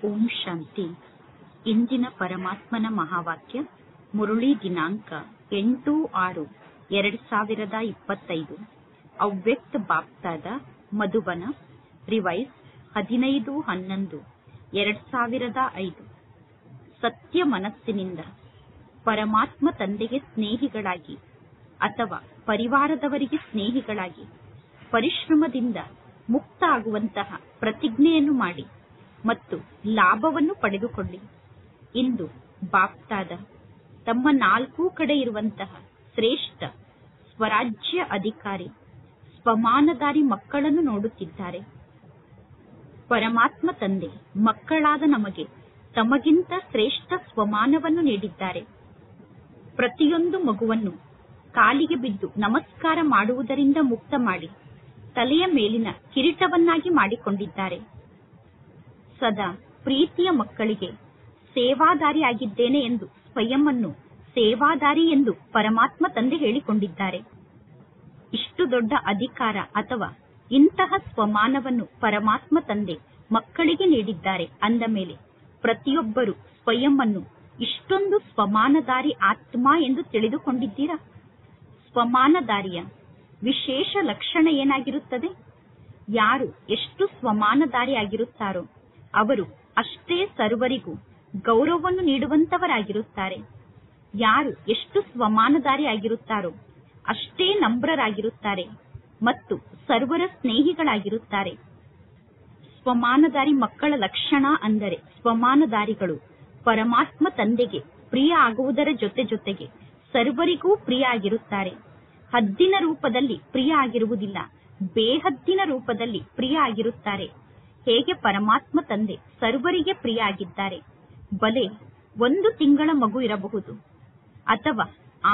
ಓಂ ಶಾಂತಿ. ಇಂದಿನ ಪರಮಾತ್ಮನ ಮಹಾವಾಕ್ಯ ಮುರುಳಿ ದಿನಾಂಕ 8/6/2025. ಅವ್ಯಕ್ತ ಬಾಪ್ತಾದ ಮಧುಬನ. ರಿವೈಸ್ 15/11/2005. ಸತ್ಯ ಮನಸ್ಸಿನಿಂದ ಪರಮಾತ್ಮ ತಂದೆಗೆ ಸ್ನೇಹಿಗಳಾಗಿ ಅಥವಾ ಪರಿವಾರದವರಿಗೆ ಸ್ನೇಹಿಗಳಾಗಿ ಪರಿಶ್ರಮದಿಂದ ಮುಕ್ತ ಆಗುವಂತಹ ಪ್ರತಿಜ್ಞೆಯನ್ನು ಮಾಡಿ ಮತ್ತು ಲಾಭವನ್ನು ಪಡೆದುಕೊಳ್ಳಿ. ಇಂದು ಬಾಪ್ತಾದ ತಮ್ಮ 4 ಕಡೆ ಇರುವಂತಹ ಶ್ರೇಷ್ಠ ಸ್ವರಾಜ್ಯ ಅಧಿಕಾರಿ ಸ್ವಮಾನಧಾರಿ ಮಕ್ಕಳನ್ನು ನೋಡುತ್ತಿದ್ದಾರೆ. ಪರಮಾತ್ಮ ತಂದೆ ಮಕ್ಕಳಾದ ನಮಗೆ ತಮಗಿಂತ ಶ್ರೇಷ್ಠ ಸ್ವಮಾನವನ್ನು ನೀಡಿದ್ದಾರೆ. ಪ್ರತಿಯೊಂದು ಮಗುವನ್ನು ಕಾಲಿಗೆ ಬಿದ್ದು ನಮಸ್ಕಾರ ಮಾಡುವುದರಿಂದ ಮುಕ್ತ ಮಾಡಿ ತಲೆಯ ಮೇಲಿನ ಕಿರೀಟವನ್ನಾಗಿ ಮಾಡಿಕೊಂಡಿದ್ದಾರೆ. ಸದಾ ಪ್ರೀತಿಯ ಮಕ್ಕಳಿಗೆ ಸೇವಾದಾರಿ ಆಗಿದ್ದೇನೆ ಎಂದು ಸ್ವಯಂವನ್ನು ಸೇವಾದಾರಿ ಎಂದು ಪರಮಾತ್ಮ ತಂದೆ ಹೇಳಿಕೊಂಡಿದ್ದಾರೆ. ಇಷ್ಟು ದೊಡ್ಡ ಅಧಿಕಾರ ಅಥವಾ ಇಂತಹ ಸ್ವಮಾನವನ್ನು ಪರಮಾತ್ಮ ತಂದೆ ಮಕ್ಕಳಿಗೆ ನೀಡಿದ್ದಾರೆ ಅಂದ ಮೇಲೆ ಪ್ರತಿಯೊಬ್ಬರು ಸ್ವಯಂವನ್ನು ಇಷ್ಟೊಂದು ಸ್ವಮಾನಧಾರಿ ಆತ್ಮ ಎಂದು ತಿಳಿದುಕೊಂಡಿದ್ದೀರಾ? ಸ್ವಮಾನಧಾರಿಯ ವಿಶೇಷ ಲಕ್ಷಣ ಏನಾಗಿರುತ್ತದೆ? ಯಾರು ಎಷ್ಟು ಸ್ವಮಾನಧಾರಿ ಆಗಿರುತ್ತಾರೋ ಅವರು ಅಷ್ಟೇ ಸರ್ವರಿಗೂ ಗೌರವವನ್ನು ನೀಡುವಂತವರಾಗಿರುತ್ತಾರೆ. ಯಾರು ಎಷ್ಟು ಸ್ವಮಾನಧಾರಿ ಆಗಿರುತ್ತಾರೋ ಅಷ್ಟೇ ನಮ್ರರಾಗಿರುತ್ತಾರೆ ಮತ್ತು ಸರ್ವರ ಸ್ನೇಹಿಗಳಾಗಿರುತ್ತಾರೆ. ಸ್ವಮಾನಧಾರಿ ಮಕ್ಕಳ ಲಕ್ಷಣ ಅಂದರೆ ಸ್ವಮಾನಧಾರಿಗಳು ಪರಮಾತ್ಮ ತಂದೆಗೆ ಪ್ರಿಯ ಆಗುವುದರ ಜೊತೆಗೆ ಸರ್ವರಿಗೂ ಪ್ರಿಯ ಆಗಿರುತ್ತಾರೆ. ಹದ್ದಿನ ರೂಪದಲ್ಲಿ ಪ್ರಿಯ ಆಗಿರುವುದಿಲ್ಲ, ಬೇಹದ್ದಿನ ರೂಪದಲ್ಲಿ ಪ್ರಿಯ ಆಗಿರುತ್ತಾರೆ. ಹೇಗೆ ಪರಮಾತ್ಮ ತಂದೆ ಸರ್ವರಿಗೆ ಪ್ರಿಯ ಆಗಿದ್ದಾರೆ. ಬಲೆ 1 ತಿಂಗಳ ಮಗು ಇರಬಹುದು ಅಥವಾ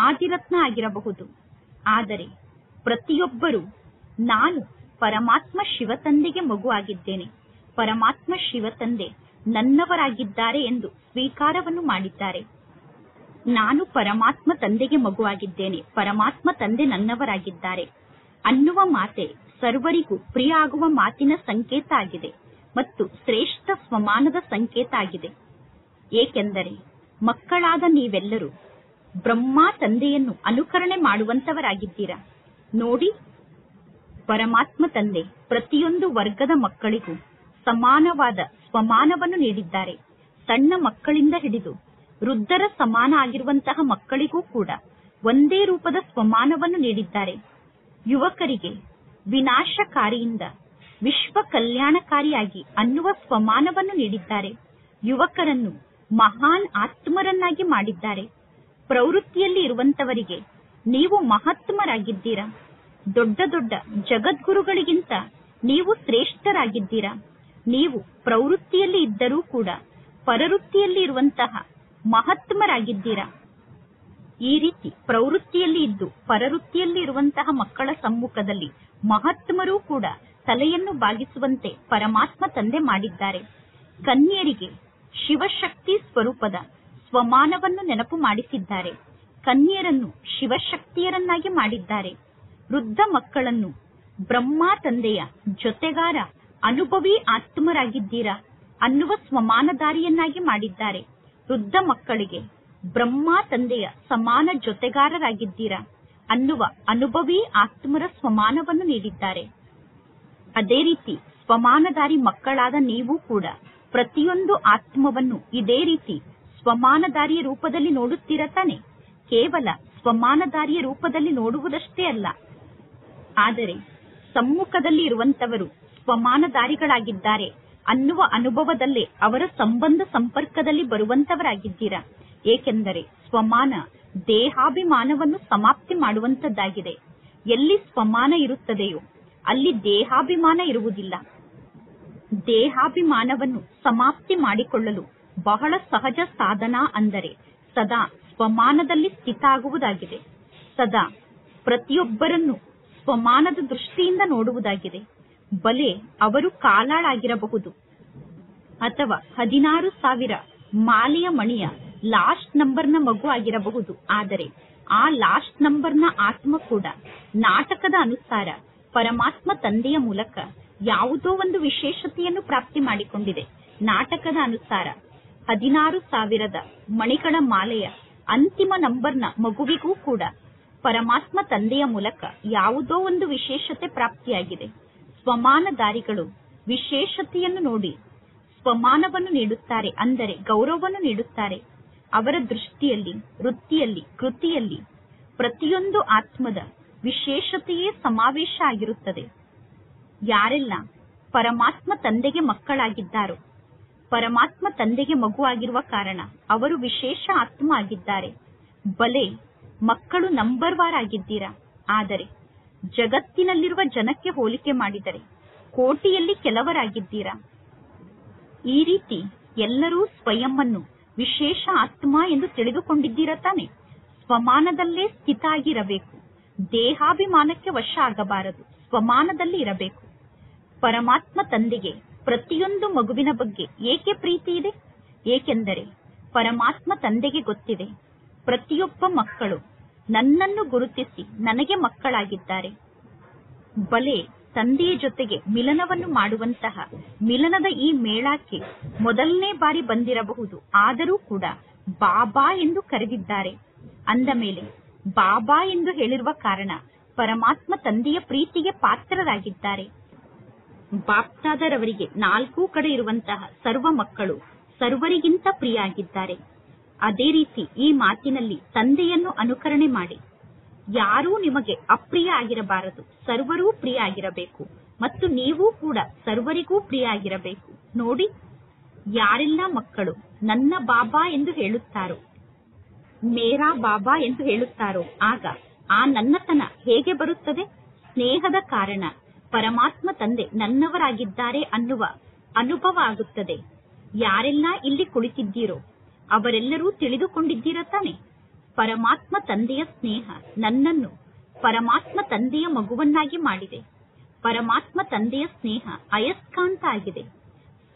ಆದಿರತ್ನ ಆಗಿರಬಹುದು, ಆದರೆ ಪ್ರತಿಯೊಬ್ಬರೂ ನಾನು ಪರಮಾತ್ಮ ಶಿವತಂದೆಗೆ ಮಗು ಆಗಿದ್ದೇನೆ, ಪರಮಾತ್ಮ ಶಿವತಂದೆ ನನ್ನವರಾಗಿದ್ದಾರೆ ಎಂದು ಸ್ವೀಕಾರವನ್ನು ಮಾಡಿದ್ದಾರೆ. ನಾನು ಪರಮಾತ್ಮ ತಂದೆಗೆ ಮಗುವಾಗಿದ್ದೇನೆ, ಪರಮಾತ್ಮ ತಂದೆ ನನ್ನವರಾಗಿದ್ದಾರೆ ಅನ್ನುವ ಮಾತೆ ಸರ್ವರಿಗೂ ಪ್ರಿಯ ಆಗುವ ಮಾತಿನ ಸಂಕೇತ ಆಗಿದೆ ಮತ್ತು ಶ್ರೇಷ್ಠ ಸ್ವಮಾನದ ಸಂಕೇತ ಆಗಿದೆ. ಏಕೆಂದರೆ ಮಕ್ಕಳಾದ ನೀವೆಲ್ಲರೂ ಬ್ರಹ್ಮ ತಂದೆಯನ್ನು ಅನುಕರಣೆ ಮಾಡುವಂತವರಾಗಿದ್ದೀರಾ. ನೋಡಿ, ಪರಮಾತ್ಮ ತಂದೆ ಪ್ರತಿಯೊಂದು ವರ್ಗದ ಮಕ್ಕಳಿಗೂ ಸಮಾನವಾದ ಸ್ವಮಾನವನ್ನು ನೀಡಿದ್ದಾರೆ. ಸಣ್ಣ ಮಕ್ಕಳಿಂದ ಹಿಡಿದು ವೃದ್ಧರ ಸಮಾನ ಆಗಿರುವಂತಹ ಮಕ್ಕಳಿಗೂ ಕೂಡ ಒಂದೇ ರೂಪದ ಸ್ವಮಾನವನ್ನು ನೀಡಿದ್ದಾರೆ. ಯುವಕರಿಗೆ ವಿನಾಶಕಾರಿಯಿಂದ ವಿಶ್ವ ಕಲ್ಯಾಣಕಾರಿಯಾಗಿ ಅನ್ನುವ ಸ್ವಮಾನವನ್ನು ನೀಡಿದ್ದಾರೆ. ಯುವಕರನ್ನು ಮಹಾನ್ ಆತ್ಮರನ್ನಾಗಿ ಮಾಡಿದ್ದಾರೆ. ಪ್ರವೃತ್ತಿಯಲ್ಲಿ ಇರುವಂತವರಿಗೆ ನೀವು ಮಹಾತ್ಮರಾಗಿದ್ದೀರಾ. ದೊಡ್ಡ ದೊಡ್ಡ ಜಗದ್ಗುರುಗಳಿಗಿಂತ ನೀವು ಶ್ರೇಷ್ಠರಾಗಿದ್ದೀರಾ. ನೀವು ಪ್ರವೃತ್ತಿಯಲ್ಲಿ ಇದ್ದರೂ ಕೂಡ ಪರವೃತ್ತಿಯಲ್ಲಿ ಇರುವಂತಹ ಮಹಾತ್ಮರಾಗಿದ್ದೀರಾ. ಈ ರೀತಿ ಪ್ರವೃತ್ತಿಯಲ್ಲಿ ಇದ್ದು ಪರವೃತ್ತಿಯಲ್ಲಿ ಇರುವಂತಹ ಮಕ್ಕಳ ಸಮ್ಮುಖದಲ್ಲಿ ಮಹಾತ್ಮರೂ ಕೂಡ ತಲೆಯನ್ನು ಬಾಗಿಸುವಂತೆ ಪರಮಾತ್ಮ ತಂದೆ ಮಾಡಿದ್ದಾರೆ. ಕನ್ಯರಿಗೆ ಶಿವಶಕ್ತಿ ಸ್ವರೂಪದ ಸ್ವಮಾನವನ್ನು ನೆನಪು ಮಾಡಿಸಿದ್ದಾರೆ. ಕನ್ಯರನ್ನು ಶಿವಶಕ್ತಿಯರನ್ನಾಗಿ ಮಾಡಿದ್ದಾರೆ. ವೃದ್ಧ ಮಕ್ಕಳನ್ನು ಬ್ರಹ್ಮ ತಂದೆಯ ಜೊತೆಗಾರ ಅನುಭವಿ ಆತ್ಮರಾಗಿದ್ದೀರಾ ಅನ್ನುವ ಸ್ವಮಾನಧಾರಿಯನ್ನಾಗಿ ಮಾಡಿದ್ದಾರೆ. ವೃದ್ಧ ಮಕ್ಕಳಿಗೆ ಬ್ರಹ್ಮ ತಂದೆಯ ಸಮಾನ ಜೊತೆಗಾರರಾಗಿದ್ದೀರಾ ಅನ್ನುವ ಅನುಭವಿ ಆತ್ಮರ ಸ್ವಮಾನವನ್ನು ನೀಡಿದ್ದಾರೆ. ಅದೇ ರೀತಿ ಸ್ವಮಾನಧಾರಿ ಮಕ್ಕಳಾದ ನೀವು ಕೂಡ ಪ್ರತಿಯೊಂದು ಆತ್ಮವನ್ನು ಇದೇ ರೀತಿ ಸ್ವಮಾನಧಾರಿಯ ರೂಪದಲ್ಲಿ ನೋಡುತ್ತೀರಾ ತಾನೆ? ಕೇವಲ ಸ್ವಮಾನಧಾರಿಯ ರೂಪದಲ್ಲಿ ನೋಡುವುದಷ್ಟೇ ಅಲ್ಲ, ಆದರೆ ಸಮ್ಮುಖದಲ್ಲಿ ಇರುವಂತವರು ಸ್ವಮಾನಧಾರಿಗಳಾಗಿದ್ದಾರೆ ಅನ್ನುವ ಅನುಭವದಲ್ಲೇ ಅವರ ಸಂಬಂಧ ಸಂಪರ್ಕದಲ್ಲಿ ಬರುವಂತವರಾಗಿದ್ದೀರಾ. ಏಕೆಂದರೆ ಸ್ವಮಾನ ದೇಹಾಭಿಮಾನವನ್ನು ಸಮಾಪ್ತಿ ಮಾಡುವಂತದ್ದಾಗಿದೆ. ಎಲ್ಲಿ ಸ್ವಮಾನ ಇರುತ್ತದೆಯೋ ಅಲ್ಲಿ ದೇಹಾಭಿಮಾನ ಇರುವುದಿಲ್ಲ. ದೇಹಾಭಿಮಾನವನ್ನು ಸಮಾಪ್ತಿ ಮಾಡಿಕೊಳ್ಳಲು ಬಹಳ ಸಹಜ ಸಾಧನ ಅಂದರೆ ಸದಾ ಸ್ವಮಾನದಲ್ಲಿ ಸ್ಥಿತ ಆಗುವುದಾಗಿದೆ. ಸದಾ ಪ್ರತಿಯೊಬ್ಬರನ್ನು ಸ್ವಮಾನದ ದೃಷ್ಟಿಯಿಂದ ನೋಡುವುದಾಗಿದೆ. ಬಲೆ ಅವರು ಕಾಲಾಳಾಗಿರಬಹುದು ಅಥವಾ 16,000 ಮಾಲೆಯ ಮಣಿಯ ಲಾಸ್ಟ್ ನಂಬರ್ನ ಮಗು ಆಗಿರಬಹುದು, ಆದರೆ ಆ ಲಾಸ್ಟ್ ನಂಬರ್ನ ಆತ್ಮ ಕೂಡ ನಾಟಕದ ಅನುಸಾರ ಪರಮಾತ್ಮ ತಂದೆಯ ಮೂಲಕ ಯಾವುದೋ ಒಂದು ವಿಶೇಷತೆಯನ್ನು ಪ್ರಾಪ್ತಿ ಮಾಡಿಕೊಂಡಿದೆ. ನಾಟಕದ ಅನುಸಾರ 16,000 ಮಣಿಗಳ ಮಾಲೆಯ ಅಂತಿಮ ನಂಬರ್ನ ಮಗುವಿಗೂ ಕೂಡ ಪರಮಾತ್ಮ ತಂದೆಯ ಮೂಲಕ ಯಾವುದೋ ಒಂದು ವಿಶೇಷತೆ ಪ್ರಾಪ್ತಿಯಾಗಿದೆ. ಸ್ವಮಾನಧಾರಿಗಳು ವಿಶೇಷತೆಯನ್ನು ನೋಡಿ ಸ್ವಮಾನವನ್ನು ನೀಡುತ್ತಾರೆ, ಅಂದರೆ ಗೌರವವನ್ನು ನೀಡುತ್ತಾರೆ. ಅವರ ದೃಷ್ಟಿಯಲ್ಲಿ, ವೃತ್ತಿಯಲ್ಲಿ, ಕೃತಿಯಲ್ಲಿ ಪ್ರತಿಯೊಂದು ಆತ್ಮದ ವಿಶೇಷತೆಯೇ ಸಮಾವೇಶ ಆಗಿರುತ್ತದೆ. ಯಾರೆಲ್ಲ ಪರಮಾತ್ಮ ತಂದೆಗೆ ಮಕ್ಕಳಾಗಿದ್ದಾರೋ, ಪರಮಾತ್ಮ ತಂದೆಗೆ ಮಗುವಾಗಿರುವ ಕಾರಣ ಅವರು ವಿಶೇಷ ಆತ್ಮ ಆಗಿದ್ದಾರೆ. ಬಲೆ ಮಕ್ಕಳು ನಂಬರ್ ವಾರ್ ಆಗಿದ್ದೀರಾ, ಆದರೆ ಜಗತ್ತಿನಲ್ಲಿರುವ ಜನಕ್ಕೆ ಹೋಲಿಕೆ ಮಾಡಿದರೆ ಕೋಟಿಯಲ್ಲಿ ಕೆಲವರಾಗಿದ್ದೀರಾ. ಈ ರೀತಿ ಎಲ್ಲರೂ ಸ್ವಯಂವನ್ನು ವಿಶೇಷ ಆತ್ಮ ಎಂದು ತಿಳಿದುಕೊಂಡಿದ್ದೀರಾ ತಾನೆ. ಸ್ವಮಾನದಲ್ಲೇ ಸ್ಥಿತ ಆಗಿರಬೇಕು, ದೇಹಾಭಿಮಾನಕ್ಕೆ ವಶ ಆಗಬಾರದು, ಸ್ವಮಾನದಲ್ಲಿ ಇರಬೇಕು. ಪರಮಾತ್ಮ ತಂದೆಗೆ ಪ್ರತಿಯೊಂದು ಮಗುವಿನ ಬಗ್ಗೆ ಏಕೆ ಪ್ರೀತಿ ಇದೆ? ಏಕೆಂದರೆ ಪರಮಾತ್ಮ ತಂದೆಗೆ ಗೊತ್ತಿದೆ, ಪ್ರತಿಯೊಬ್ಬ ಮಕ್ಕಳು ನನ್ನನ್ನು ಗುರುತಿಸಿ ನನಗೆ ಮಕ್ಕಳಾಗಿದ್ದಾರೆ. ಬಲೆ ತಂದೆಯ ಜೊತೆಗೆ ಮಿಲನವನ್ನು ಮಾಡುವಂತಹ ಮಿಲನದ ಈ ಮೇಳಕ್ಕೆ ಮೊದಲನೇ ಬಾರಿ ಬಂದಿರಬಹುದು, ಆದರೂ ಕೂಡ ಬಾಬಾ ಎಂದು ಕರೆದಿದ್ದಾರೆ. ಅಂದ ಮೇಲೆ ಬಾಬಾ ಎಂದು ಹೇಳಿರುವ ಕಾರಣ ಪರಮಾತ್ಮ ತಂದೆಯ ಪ್ರೀತಿಗೆ ಪಾತ್ರರಾಗಿದ್ದಾರೆ. ಬಾಪ್ದಾದರವರಿಗೆ 4 ಕಡೆ ಇರುವಂತಹ ಸರ್ವ ಮಕ್ಕಳು ಸರ್ವರಿಗಿಂತ ಪ್ರಿಯ ಆಗಿದ್ದಾರೆ. ಅದೇ ರೀತಿ ಈ ಮಾತಿನಲ್ಲಿ ತಂದೆಯನ್ನು ಅನುಕರಣೆ ಮಾಡಿ. ಯಾರೂ ನಿಮಗೆ ಅಪ್ರಿಯ ಆಗಿರಬಾರದು, ಸರ್ವರೂ ಪ್ರಿಯ ಆಗಿರಬೇಕು ಮತ್ತು ನೀವು ಕೂಡ ಸರ್ವರಿಗೂ ಪ್ರಿಯ ಆಗಿರಬೇಕು. ನೋಡಿ, ಯಾರೆಲ್ಲ ಮಕ್ಕಳು ನನ್ನ ಬಾಬಾ ಎಂದು ಹೇಳುತ್ತಾರೋ, ಮೇರಾ ಬಾಬಾ ಎಂದು ಹೇಳುತ್ತಾರೋ, ಆಗ ಆ ನನ್ನತನ ಹೇಗೆ ಬರುತ್ತದೆ? ಸ್ನೇಹದ ಕಾರಣ ಪರಮಾತ್ಮ ತಂದೆ ನನ್ನವರಾಗಿದ್ದಾರೆ ಅನ್ನುವ ಅನುಭವ ಆಗುತ್ತದೆ. ಯಾರೆಲ್ಲ ಇಲ್ಲಿ ಕುಳಿತಿದ್ದೀರೋ ಅವರೆಲ್ಲರೂ ತಿಳಿದುಕೊಂಡಿದ್ದೀರ ತಾನೆ, ಪರಮಾತ್ಮ ತಂದೆಯ ಸ್ನೇಹ ನನ್ನನ್ನು ಪರಮಾತ್ಮ ತಂದೆಯ ಮಗುವನ್ನಾಗಿ ಮಾಡಿದೆ. ಪರಮಾತ್ಮ ತಂದೆಯ ಸ್ನೇಹ ಅಯಸ್ಕಾಂತ ಆಗಿದೆ.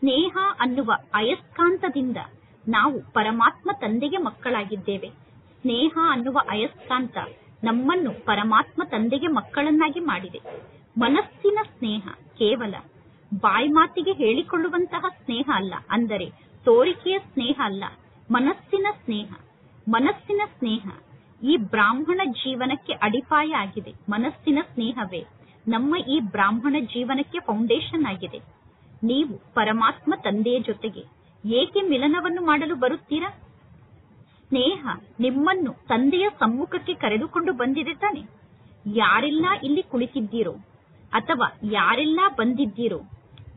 ಸ್ನೇಹ ಅನ್ನುವ ಅಯಸ್ಕಾಂತದಿಂದ ನಾವು ಪರಮಾತ್ಮ ತಂದೆಗೆ ಮಕ್ಕಳಾಗಿದ್ದೇವೆ. ಸ್ನೇಹ ಅನ್ನುವ ಅಯಸ್ಕಾಂತ ನಮ್ಮನ್ನು ಪರಮಾತ್ಮ ತಂದೆಗೆ ಮಕ್ಕಳನ್ನಾಗಿ ಮಾಡಿದೆ. ಮನಸ್ಸಿನ ಸ್ನೇಹ ಕೇವಲ ಬಾಯಿ ಮಾತಿಗೆ ಹೇಳಿಕೊಳ್ಳುವಂತಹ ಸ್ನೇಹ ಅಲ್ಲ, ಅಂದರೆ ತೋರಿಕೆಯ ಸ್ನೇಹ ಅಲ್ಲ. ಮನಸ್ಸಿನ ಸ್ನೇಹ, ಮನಸ್ಸಿನ ಸ್ನೇಹ ಈ ಬ್ರಾಹ್ಮಣ ಜೀವನಕ್ಕೆ ಅಡಿಪಾಯ ಆಗಿದೆ. ಮನಸ್ಸಿನ ಸ್ನೇಹವೇ ನಮ್ಮ ಈ ಬ್ರಾಹ್ಮಣ ಜೀವನಕ್ಕೆ ಫೌಂಡೇಶನ್ ಆಗಿದೆ. ನೀವು ಪರಮಾತ್ಮ ತಂದೆಯ ಜೊತೆಗೆ ಏಕೆ ಮಿಲನವನ್ನು ಮಾಡಲು ಬರುತ್ತೀರಾ? ಸ್ನೇಹ ನಿಮ್ಮನ್ನು ತಂದೆಯ ಸಮ್ಮುಖಕ್ಕೆ ಕರೆದುಕೊಂಡು ಬಂದಿದೆ ತಾನೆ. ಯಾರೆಲ್ಲ ಇಲ್ಲಿ ಕುಳಿತಿದ್ದೀರೋ ಅಥವಾ ಯಾರೆಲ್ಲ ಬಂದಿದ್ದೀರೋ,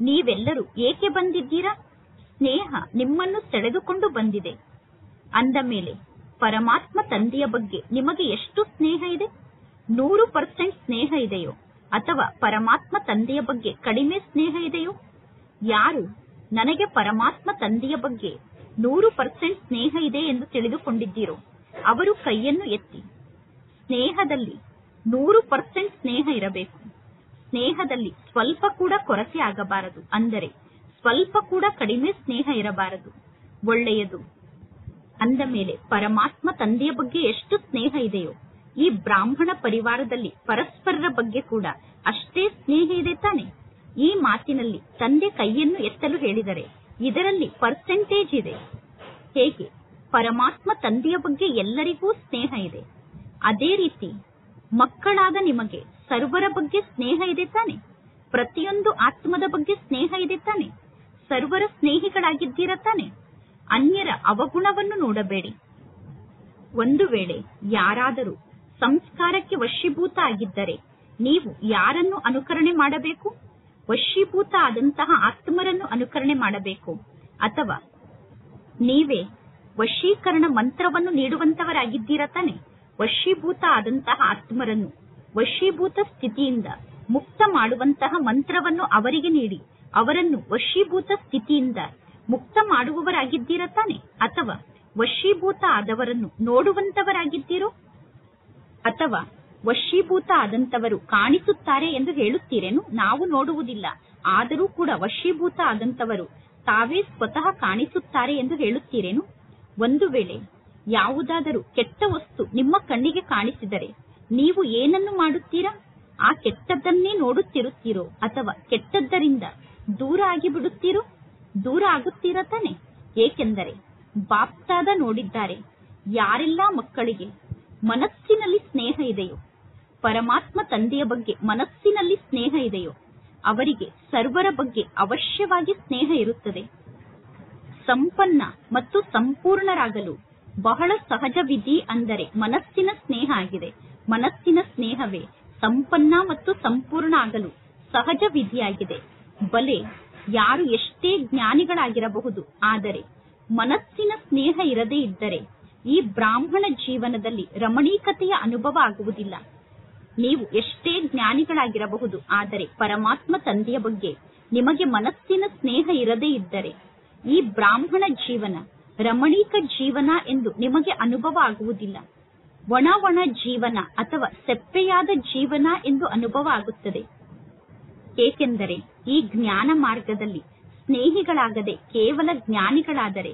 ನೀವೆಲ್ಲರೂ ಏಕೆ ಬಂದಿದ್ದೀರಾ? ಸ್ನೇಹ ನಿಮ್ಮನ್ನು ಸೆಳೆದುಕೊಂಡು ಬಂದಿದೆ. ಅಂದ ಮೇಲೆ ಪರಮಾತ್ಮ ತಂದೆಯ ಬಗ್ಗೆ ನಿಮಗೆ ಎಷ್ಟು ಸ್ನೇಹ ಇದೆ? 100% ಸ್ನೇಹ ಇದೆಯೋ ಅಥವಾ ಪರಮಾತ್ಮ ತಂದೆಯ ಬಗ್ಗೆ ಕಡಿಮೆ ಸ್ನೇಹ ಇದೆಯೋ? ಯಾರು ನನಗೆ ಪರಮಾತ್ಮ ತಂದೆಯ ಬಗ್ಗೆ 100% ಸ್ನೇಹ ಇದೆ ಎಂದು ತಿಳಿದುಕೊಂಡಿದ್ದೀರೋ ಅವರು ಕೈಯನ್ನು ಎತ್ತಿ. ಸ್ನೇಹದಲ್ಲಿ 100% ಸ್ನೇಹ ಇರಬೇಕು. ಸ್ನೇಹದಲ್ಲಿ ಸ್ವಲ್ಪ ಕೂಡ ಕೊರತೆ ಆಗಬಾರದು, ಅಂದರೆ ಸ್ವಲ್ಪ ಕೂಡ ಕಡಿಮೆ ಸ್ನೇಹ ಇರಬಾರದು. ಒಳ್ಳೆಯದು. ಅಂದ ಮೇಲೆ ಪರಮಾತ್ಮ ತಂದೆಯ ಬಗ್ಗೆ ಎಷ್ಟು ಸ್ನೇಹ ಇದೆಯೋ ಈ ಬ್ರಾಹ್ಮಣ ಪರಿವಾರದಲ್ಲಿ ಪರಸ್ಪರರ ಬಗ್ಗೆ ಕೂಡ ಅಷ್ಟೇ ಸ್ನೇಹ ಇದೆ ತಾನೆ. ಈ ಮಾತಿನಲ್ಲಿ ತಂದೆ ಕೈಯನ್ನು ಎತ್ತಲು ಹೇಳಿದರೆ ಇದರಲ್ಲಿ ಪರ್ಸೆಂಟೇಜ್ ಇದೆ. ಹೇಗೆ ಪರಮಾತ್ಮ ತಂದೆಯ ಬಗ್ಗೆ ಎಲ್ಲರಿಗೂ ಸ್ನೇಹ ಇದೆ, ಅದೇ ರೀತಿ ಮಕ್ಕಳಾದ ನಿಮಗೆ ಸರ್ವರ ಬಗ್ಗೆ ಸ್ನೇಹ ಇದೆ ತಾನೆ. ಪ್ರತಿಯೊಂದು ಆತ್ಮದ ಬಗ್ಗೆ ಸ್ನೇಹ ಇದೆ ತಾನೆ. ಸರ್ವರ ಸ್ನೇಹಿಗಳಾಗಿದ್ದೀರ ತಾನೆ. ಅನ್ಯರ ಅವಗುಣವನ್ನು ನೋಡಬೇಡಿ. ಒಂದು ವೇಳೆ ಯಾರಾದರೂ ಸಂಸ್ಕಾರಕ್ಕೆ ವಶೀಭೂತ ಆಗಿದ್ದರೆ ನೀವು ಯಾರನ್ನು ಅನುಕರಣೆ ಮಾಡಬೇಕು? ವಶೀಭೂತ ಆದಂತಹ ಆತ್ಮರನ್ನು ಅನುಕರಣೆ ಮಾಡಬೇಕು, ಅಥವಾ ನೀವೇ ವಶೀಕರಣ ಮಂತ್ರವನ್ನು ನೀಡುವಂತವರಾಗಿದ್ದೀರ ತಾನೆ. ವಶೀಭೂತ ಆದಂತಹ ಆತ್ಮರನ್ನು ವಶೀಭೂತ ಸ್ಥಿತಿಯಿಂದ ಮುಕ್ತ ಮಾಡುವಂತಹ ಮಂತ್ರವನ್ನು ಅವರಿಗೆ ನೀಡಿ ಅವರನ್ನು ವಶೀಭೂತ ಸ್ಥಿತಿಯಿಂದ ಮುಕ್ತ ಮಾಡುವವರಾಗಿದ್ದೀರ ತಾನೆ. ಅಥವಾ ವಶೀಭೂತ ಆದವರನ್ನು ನೋಡುವಂತವರಾಗಿದ್ದೀರೋ, ಅಥವಾ ವಶೀಭೂತ ಆದಂತವರು ಕಾಣಿಸುತ್ತಾರೆ ಎಂದು ಹೇಳುತ್ತೀರೇನು? ನಾವು ನೋಡುವುದಿಲ್ಲ, ಆದರೂ ಕೂಡ ವಶೀಭೂತ ಆದಂತವರು ತಾವೇ ಸ್ವತಃ ಕಾಣಿಸುತ್ತಾರೆ ಎಂದು ಹೇಳುತ್ತೀರೇನು? ಒಂದು ವೇಳೆ ಯಾವುದಾದರೂ ಕೆಟ್ಟ ವಸ್ತು ನಿಮ್ಮ ಕಣ್ಣಿಗೆ ಕಾಣಿಸಿದರೆ ನೀವು ಏನನ್ನು ಮಾಡುತ್ತೀರಾ? ಆ ಕೆಟ್ಟದ್ದನ್ನೇ ನೋಡುತ್ತಿರುತ್ತೀರೋ ಅಥವಾ ಕೆಟ್ಟದ್ದರಿಂದ ದೂರ ಆಗಿಬಿಡುತ್ತೀರೋ? ದೂರ ಆಗುತ್ತೀರಾ ತಾನೆ? ಏಕೆಂದರೆ ಬಾಪ್ತಾದ ನೋಡಿದ್ದಾರೆ, ಯಾರೆಲ್ಲ ಮಕ್ಕಳಿಗೆ ಮನಸ್ಸಿನಲ್ಲಿ ಸ್ನೇಹ ಇದೆಯೋ, ಪರಮಾತ್ಮ ತಂದೆಯ ಬಗ್ಗೆ ಮನಸ್ಸಿನಲ್ಲಿ ಸ್ನೇಹ ಇದೆಯೋ, ಅವರಿಗೆ ಸರ್ವರ ಬಗ್ಗೆ ಅವಶ್ಯವಾಗಿ ಸ್ನೇಹ ಇರುತ್ತದೆ. ಸಂಪನ್ನ ಮತ್ತು ಸಂಪೂರ್ಣರಾಗಲು ಬಹಳ ಸಹಜ ವಿಧಿ ಅಂದರೆ ಮನಸ್ಸಿನ ಸ್ನೇಹ ಆಗಿದೆ. ಮನಸ್ಸಿನ ಸ್ನೇಹವೇ ಸಂಪನ್ನ ಮತ್ತು ಸಂಪೂರ್ಣ ಆಗಲು ಸಹಜ ವಿಧಿಯಾಗಿದೆ. ಬಲೆ ಯಾರು ಎಷ್ಟೇ ಜ್ಞಾನಿಗಳಾಗಿರಬಹುದು, ಆದರೆ ಮನಸ್ಸಿನ ಸ್ನೇಹ ಇರದೇ ಇದ್ದರೆ ಈ ಬ್ರಾಹ್ಮಣ ಜೀವನದಲ್ಲಿ ರಮಣೀಕತೆಯ ಅನುಭವ ಆಗುವುದಿಲ್ಲ. ನೀವು ಎಷ್ಟೇ ಜ್ಞಾನಿಗಳಾಗಿರಬಹುದು, ಆದರೆ ಪರಮಾತ್ಮ ತಂದೆಯ ಬಗ್ಗೆ ನಿಮಗೆ ಮನಸ್ಸಿನ ಸ್ನೇಹ ಇರದೇ ಇದ್ದರೆ ಈ ಬ್ರಾಹ್ಮಣ ಜೀವನ ರಮಣೀಕ ಜೀವನ ಎಂದು ನಿಮಗೆ ಅನುಭವ ಆಗುವುದಿಲ್ಲ. ಒಣ ಜೀವನ ಅಥವಾ ಸೆಪ್ಪೆಯಾದ ಜೀವನ ಎಂದು ಅನುಭವ ಆಗುತ್ತದೆ. ಏಕೆಂದರೆ ಈ ಜ್ಞಾನ ಮಾರ್ಗದಲ್ಲಿ ಸ್ನೇಹಿಗಳಾಗದೆ ಕೇವಲ ಜ್ಞಾನಿಗಳಾದರೆ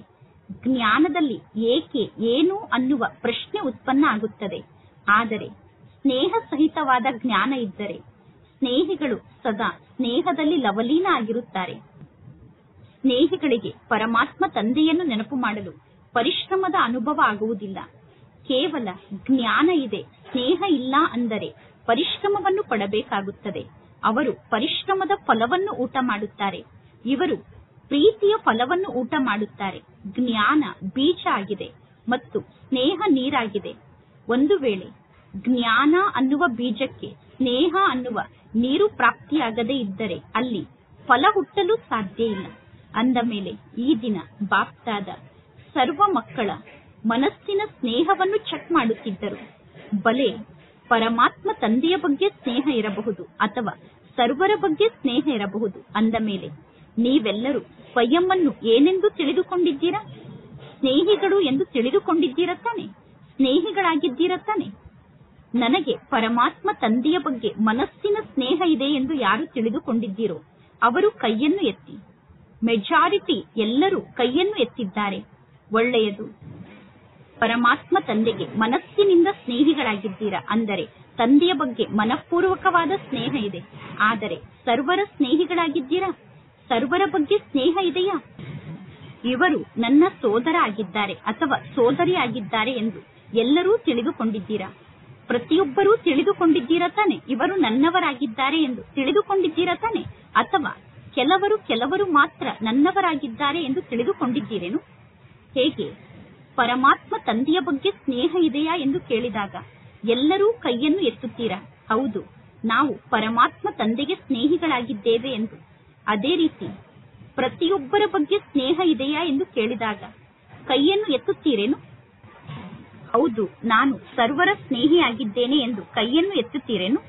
ಜ್ಞಾನದಲ್ಲಿ ಏಕೆ ಏನು ಅನ್ನುವ ಪ್ರಶ್ನೆ ಉತ್ಪನ್ನ ಆಗುತ್ತದೆ. ಆದರೆ ಸ್ನೇಹ ಸಹಿತವಾದ ಜ್ಞಾನ ಇದ್ದರೆ ಸ್ನೇಹಿಗಳು ಸದಾ ಸ್ನೇಹದಲ್ಲಿ ಲವಲೀನ ಆಗಿರುತ್ತಾರೆ. ಸ್ನೇಹಿಗಳಿಗೆ ಪರಮಾತ್ಮ ತಂದೆಯನ್ನು ನೆನಪು ಮಾಡಲು ಪರಿಶ್ರಮದ ಅನುಭವ ಆಗುವುದಿಲ್ಲ. ಕೇವಲ ಜ್ಞಾನ ಇದೆ, ಸ್ನೇಹ ಇಲ್ಲ ಅಂದರೆ ಪರಿಶ್ರಮವನ್ನು ಪಡಬೇಕಾಗುತ್ತದೆ. ಅವರು ಪರಿಶ್ರಮದ ಫಲವನ್ನು ಊಟ ಮಾಡುತ್ತಾರೆ, ಇವರು ಪ್ರೀತಿಯ ಫಲವನ್ನು ಊಟ ಮಾಡುತ್ತಾರೆ. ಜ್ಞಾನ ಬೀಜ ಆಗಿದೆ ಮತ್ತು ಸ್ನೇಹ ನೀರಾಗಿದೆ. ಒಂದು ವೇಳೆ ಜ್ಞಾನ ಅನ್ನುವ ಬೀಜಕ್ಕೆ ಸ್ನೇಹ ಅನ್ನುವ ನೀರು ಪ್ರಾಪ್ತಿಯಾಗದೇ ಇದ್ದರೆ ಅಲ್ಲಿ ಫಲ ಹುಟ್ಟಲು ಸಾಧ್ಯ ಇಲ್ಲ. ಅಂದ ಮೇಲೆ ಈ ದಿನ ಬಾಪ್ತಾದ ಸರ್ವ ಮಕ್ಕಳ ಮನಸ್ಸಿನ ಸ್ನೇಹವನ್ನು ಚೆಕ್ ಮಾಡುತ್ತಿದ್ದರು. ಬಲೆ ಪರಮಾತ್ಮ ತಂದೆಯ ಬಗ್ಗೆ ಸ್ನೇಹ ಇರಬಹುದು ಅಥವಾ ಸರ್ವರ ಬಗ್ಗೆ ಸ್ನೇಹ ಇರಬಹುದು. ಅಂದ ಮೇಲೆ ನೀವೆಲ್ಲರೂ ಸ್ವಯಂವನ್ನು ಏನೆಂದು ತಿಳಿದುಕೊಂಡಿದ್ದೀರಾ? ಸ್ನೇಹಿಗಳು ಎಂದು ತಿಳಿದುಕೊಂಡಿದ್ದೀರಾ ತಾನೆ? ಸ್ನೇಹಿಗಳಾಗಿದ್ದೀರಾ ತಾನೆ? ನನಗೆ ಪರಮಾತ್ಮ ತಂದೆಯ ಬಗ್ಗೆ ಮನಸ್ಸಿನ ಸ್ನೇಹ ಇದೆ ಎಂದು ಯಾರು ತಿಳಿದುಕೊಂಡಿದ್ದೀರೋ ಅವರು ಕೈಯನ್ನು ಎತ್ತಿ. ಮೆಜಾರಿಟಿ ಎಲ್ಲರೂ ಕೈಯನ್ನು ಎತ್ತಿದ್ದಾರೆ. ಒಳ್ಳೆಯದು. ಪರಮಾತ್ಮ ತಂದೆಗೆ ಮನಸ್ಸಿನಿಂದ ಸ್ನೇಹಿಗಳಾಗಿದ್ದೀರಾ ಅಂದರೆ ತಂದೆಯ ಬಗ್ಗೆ ಮನಪೂರ್ವಕವಾದ ಸ್ನೇಹ ಇದೆ. ಆದರೆ ಸರ್ವರ ಸ್ನೇಹಿಗಳಾಗಿದ್ದೀರಾ? ಸರ್ವರ ಬಗ್ಗೆ ಸ್ನೇಹ ಇದೆಯಾ? ಇವರು ನನ್ನ ಸೋದರ ಆಗಿದ್ದಾರೆ ಅಥವಾ ಸೋದರಿ ಆಗಿದ್ದಾರೆ ಎಂದು ಎಲ್ಲರೂ ತಿಳಿದುಕೊಂಡಿದ್ದೀರಾ? ಪ್ರತಿಯೊಬ್ಬರೂ ತಿಳಿದುಕೊಂಡಿದ್ದೀರಾ ತಾನೆ? ಇವರು ನನ್ನವರಾಗಿದ್ದಾರೆ ಎಂದು ತಿಳಿದುಕೊಂಡಿದ್ದೀರಾ ತಾನೆ? ಅಥವಾ ಕೆಲವರು ಮಾತ್ರ ನನ್ನವರಾಗಿದ್ದಾರೆ ಎಂದು ತಿಳಿದುಕೊಂಡಿದ್ದೀರೇನು? ಹೇಗೆ? ಪರಮಾತ್ಮ ತಂದೆಯ ಬಗ್ಗೆ ಸ್ನೇಹ ಇದೆಯಾ ಎಂದು ಕೇಳಿದಾಗ ಎಲ್ಲರೂ ಕೈಯನ್ನು ಎತ್ತುತ್ತೀರಾ. ಹೌದು, ನಾವು ಪರಮಾತ್ಮ ತಂದೆಗೆ ಸ್ನೇಹಿಗಳಾಗಿದ್ದೇವೆ ಎಂದು. ಅದೇ ರೀತಿ ಪ್ರತಿಯೊಬ್ಬರ ಬಗ್ಗೆ ಸ್ನೇಹ ಇದೆಯಾ ಎಂದು ಕೇಳಿದಾಗ ಕೈಯನ್ನು ಎತ್ತುತ್ತೀರೇನು? ಹೌದು, ನಾನು ಸರ್ವರ ಸ್ನೇಹಿಯಾಗಿದ್ದೇನೆ ಎಂದು ಕೈಯನ್ನು ಎತ್ತುತ್ತೀರೇನು?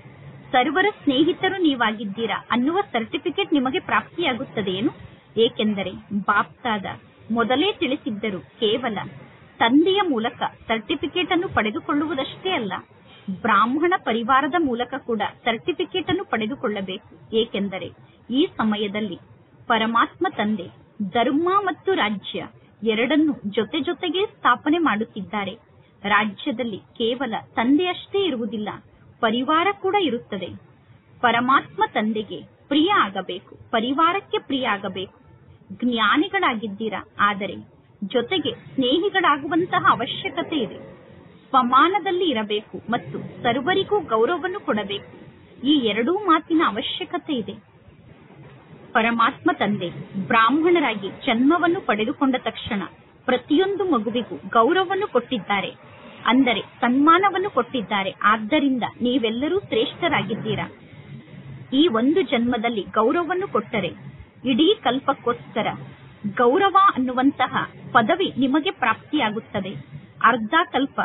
ಸರ್ವರ ಸ್ನೇಹಿತರು ನೀವಾಗಿದ್ದೀರಾ ಅನ್ನುವ ಸರ್ಟಿಫಿಕೇಟ್ ನಿಮಗೆ ಪ್ರಾಪ್ತಿಯಾಗುತ್ತದೆಯೇನು? ಏಕೆಂದರೆ ಬಾಪ್ತಾದ ಮೊದಲೇ ತಿಳಿಸಿದ್ದರು, ಕೇವಲ ತಂದೆಯ ಮೂಲಕ ಸರ್ಟಿಫಿಕೇಟ್ ಅನ್ನು ಪಡೆದುಕೊಳ್ಳುವುದಷ್ಟೇ ಅಲ್ಲ, ಬ್ರಾಹ್ಮಣ ಪರಿವಾರದ ಮೂಲಕ ಕೂಡ ಸರ್ಟಿಫಿಕೇಟ್ ಅನ್ನು ಪಡೆದುಕೊಳ್ಳಬೇಕು. ಏಕೆಂದರೆ ಈ ಸಮಯದಲ್ಲಿ ಪರಮಾತ್ಮ ತಂದೆ ಧರ್ಮ ಮತ್ತು ರಾಜ್ಯ ಎರಡನ್ನೂ ಜೊತೆಗೆ ಸ್ಥಾಪನೆ ಮಾಡುತ್ತಿದ್ದಾರೆ. ರಾಜ್ಯದಲ್ಲಿ ಕೇವಲ ತಂದೆಯಷ್ಟೇ ಇರುವುದಿಲ್ಲ, ಪರಿವಾರ ಕೂಡ ಇರುತ್ತದೆ. ಪರಮಾತ್ಮ ತಂದೆಗೆ ಪ್ರಿಯ ಆಗಬೇಕು, ಪರಿವಾರಕ್ಕೆ ಪ್ರಿಯ ಆಗಬೇಕು. ಜ್ಞಾನಿಗಳಾಗಿದ್ದೀರಾ, ಆದರೆ ಜೊತೆಗೆ ಸ್ನೇಹಿಗಳಾಗುವಂತಹ ಅವಶ್ಯಕತೆ ಇದೆ. ಸ್ವಮಾನದಲ್ಲಿ ಇರಬೇಕು ಮತ್ತು ಸರ್ವರಿಗೂ ಗೌರವವನ್ನು ಕೊಡಬೇಕು. ಈ ಎರಡೂ ಮಾತಿನ ಅವಶ್ಯಕತೆ ಇದೆ. ಪರಮಾತ್ಮ ತಂದೆ ಬ್ರಾಹ್ಮಣರಾಗಿ ಜನ್ಮವನ್ನು ಪಡೆದುಕೊಂಡ ತಕ್ಷಣ ಪ್ರತಿಯೊಂದು ಮಗುವಿಗೂ ಗೌರವವನ್ನು ಕೊಟ್ಟಿದ್ದಾರೆ, ಅಂದರೆ ಸನ್ಮಾನವನ್ನು ಕೊಟ್ಟಿದ್ದಾರೆ. ಆದ್ದರಿಂದ ನೀವೆಲ್ಲರೂ ಶ್ರೇಷ್ಠರಾಗಿದ್ದೀರಾ. ಈ ಒಂದು ಜನ್ಮದಲ್ಲಿ ಗೌರವವನ್ನು ಕೊಟ್ಟರೆ ಇಡೀ ಕಲ್ಪಕ್ಕೋಸ್ಕರ ಗೌರವ ಅನ್ನುವಂತಹ ಪದವಿ ನಿಮಗೆ ಪ್ರಾಪ್ತಿಯಾಗುತ್ತದೆ. ಅರ್ಧ ಕಲ್ಪ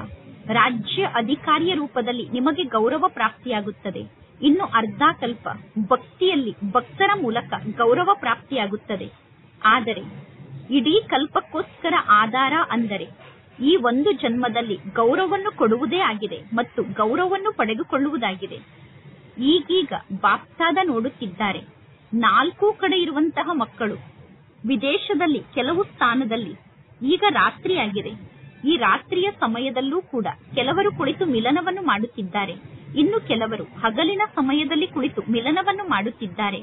ರಾಜ್ಯ ಅಧಿಕಾರಿಯ ರೂಪದಲ್ಲಿ ನಿಮಗೆ ಗೌರವ ಪ್ರಾಪ್ತಿಯಾಗುತ್ತದೆ. ಇನ್ನು ಅರ್ಧ ಕಲ್ಪ ಭಕ್ತಿಯಲ್ಲಿ ಭಕ್ತರ ಮೂಲಕ ಗೌರವ ಪ್ರಾಪ್ತಿಯಾಗುತ್ತದೆ. ಆದರೆ ಇಡೀ ಕಲ್ಪಕ್ಕೋಸ್ಕರ ಆಧಾರ ಅಂದರೆ ಈ ಒಂದು ಜನ್ಮದಲ್ಲಿ ಗೌರವವನ್ನು ಕೊಡುವುದೇ ಆಗಿದೆ ಮತ್ತು ಗೌರವವನ್ನು ಪಡೆದುಕೊಳ್ಳುವುದಾಗಿದೆ. ಈಗೀಗ ಬಾಪ್ತಾದ ನೋಡುತ್ತಿದ್ದಾರೆ, 4 ಕಡೆ ಇರುವಂತಹ ಮಕ್ಕಳು ವಿದೇಶದಲ್ಲಿ ಕೆಲವು ಸ್ಥಾನದಲ್ಲಿ ಈಗ ರಾತ್ರಿಯಾಗಿದೆ. ಈ ರಾತ್ರಿಯ ಸಮಯದಲ್ಲೂ ಕೂಡ ಕೆಲವರು ಕುಳಿತು ಮಿಲನವನ್ನು ಮಾಡುತ್ತಿದ್ದಾರೆ, ಇನ್ನು ಕೆಲವರು ಹಗಲಿನ ಸಮಯದಲ್ಲಿ ಕುಳಿತು ಮಿಲನವನ್ನು ಮಾಡುತ್ತಿದ್ದಾರೆ.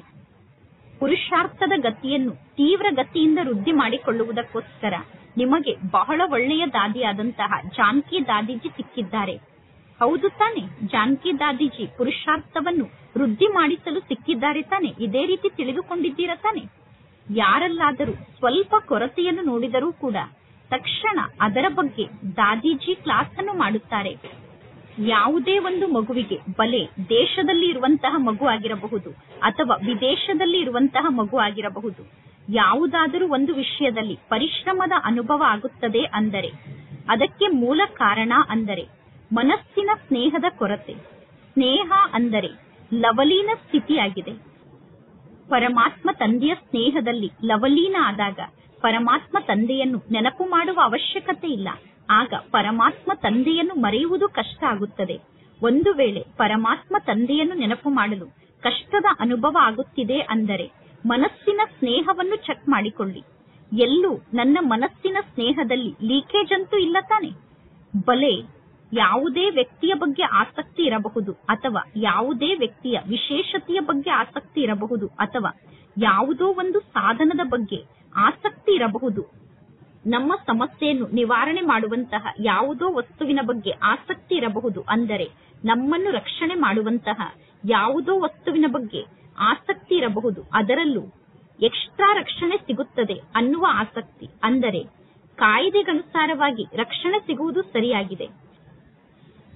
ಪುರುಷಾರ್ಥದ ಗತಿಯನ್ನು ತೀವ್ರ ಗತಿಯಿಂದ ವೃದ್ಧಿ ಮಾಡಿಕೊಳ್ಳುವುದಕ್ಕೋಸ್ಕರ ನಿಮಗೆ ಬಹಳ ಒಳ್ಳೆಯ ದಾದಿಯಾದಂತಹ ಜಾನಕಿ ದಾದಿಜಿ ಸಿಕ್ಕಿದ್ದಾರೆ. ಹೌದು ತಾನೆ? ಜಾನಕಿ ದಾದಿಜಿ ಪುರುಷಾರ್ಥವನ್ನು ವೃದ್ಧಿ ಮಾಡಿಸಲು ಸಿಕ್ಕಿದ್ದಾರೆ ತಾನೆ? ಇದೇ ರೀತಿ ತಿಳಿದುಕೊಂಡಿದ್ದೀರ ತಾನೆ? ಯಾರಲ್ಲಾದರೂ ಸ್ವಲ್ಪ ಕೊರತೆಯನ್ನು ನೋಡಿದರೂ ಕೂಡ ತಕ್ಷಣ ಅದರ ಬಗ್ಗೆ ದಾದಿಜಿ ಕ್ಲಾಸ್ ಅನ್ನು ಮಾಡುತ್ತಾರೆ. ಯಾವುದೇ ಒಂದು ಮಗುವಿಗೆ ಬಲೆ ದೇಶದಲ್ಲಿ ಇರುವಂತಹ ಮಗು ಆಗಿರಬಹುದು ಅಥವಾ ವಿದೇಶದಲ್ಲಿ ಇರುವಂತಹ ಮಗು ಆಗಿರಬಹುದು, ಯಾವುದಾದರೂ ಒಂದು ವಿಷಯದಲ್ಲಿ ಪರಿಶ್ರಮದ ಅನುಭವ ಆಗುತ್ತದೆ ಅಂದರೆ ಅದಕ್ಕೆ ಮೂಲ ಕಾರಣ ಅಂದರೆ ಮನಸ್ಸಿನ ಸ್ನೇಹದ ಕೊರತೆ. ಸ್ನೇಹ ಅಂದರೆ ಲವಲೀನ ಸ್ಥಿತಿಯಾಗಿದೆ. ಪರಮಾತ್ಮ ತಂದೆಯ ಸ್ನೇಹದಲ್ಲಿ ಲವಲೀನ ಆದಾಗ ಪರಮಾತ್ಮ ತಂದೆಯನ್ನು ನೆನಪು ಮಾಡುವ ಅವಶ್ಯಕತೆ ಇಲ್ಲ. ಆಗ ಪರಮಾತ್ಮ ತಂದೆಯನ್ನು ಮರೆಯುವುದು ಕಷ್ಟ ಆಗುತ್ತದೆ. ಒಂದು ವೇಳೆ ಪರಮಾತ್ಮ ತಂದೆಯನ್ನು ನೆನಪು ಮಾಡಲು ಕಷ್ಟದ ಅನುಭವ ಆಗುತ್ತಿದೆ ಅಂದರೆ ಮನಸ್ಸಿನ ಸ್ನೇಹವನ್ನು ಚೆಕ್ ಮಾಡಿಕೊಳ್ಳಿ. ಎಲ್ಲೂ ನನ್ನ ಮನಸ್ಸಿನ ಸ್ನೇಹದಲ್ಲಿ ಲೀಕೇಜ್ ಅಂತೂ ಇಲ್ಲ ತಾನೆ? ಬಲೆ ಯಾವುದೇ ವ್ಯಕ್ತಿಯ ಬಗ್ಗೆ ಆಸಕ್ತಿ ಇರಬಹುದು ಅಥವಾ ಯಾವುದೇ ವ್ಯಕ್ತಿಯ ವಿಶೇಷತೆಯ ಬಗ್ಗೆ ಆಸಕ್ತಿ ಇರಬಹುದು ಅಥವಾ ಯಾವುದೋ ಒಂದು ಸಾಧನದ ಬಗ್ಗೆ ಆಸಕ್ತಿ ಇರಬಹುದು. ನಮ್ಮ ಸಮಸ್ಯೆಯನ್ನು ನಿವಾರಣೆ ಮಾಡುವಂತಹ ಯಾವುದೋ ವಸ್ತುವಿನ ಬಗ್ಗೆ ಆಸಕ್ತಿ ಇರಬಹುದು ಅಂದರೆ ನಮ್ಮನ್ನು ರಕ್ಷಣೆ ಮಾಡುವಂತಹ ಯಾವುದೋ ವಸ್ತುವಿನ ಬಗ್ಗೆ ಆಸಕ್ತಿ ಇರಬಹುದು. ಅದರಲ್ಲೂ ಎಕ್ಸ್ಟ್ರಾ ರಕ್ಷಣೆ ಸಿಗುತ್ತದೆ ಅನ್ನುವ ಆಸಕ್ತಿ. ಅಂದರೆ ಕಾಯಿದೆಗನುಸಾರವಾಗಿ ರಕ್ಷಣೆ ಸಿಗುವುದು ಸರಿಯಾಗಿದೆ.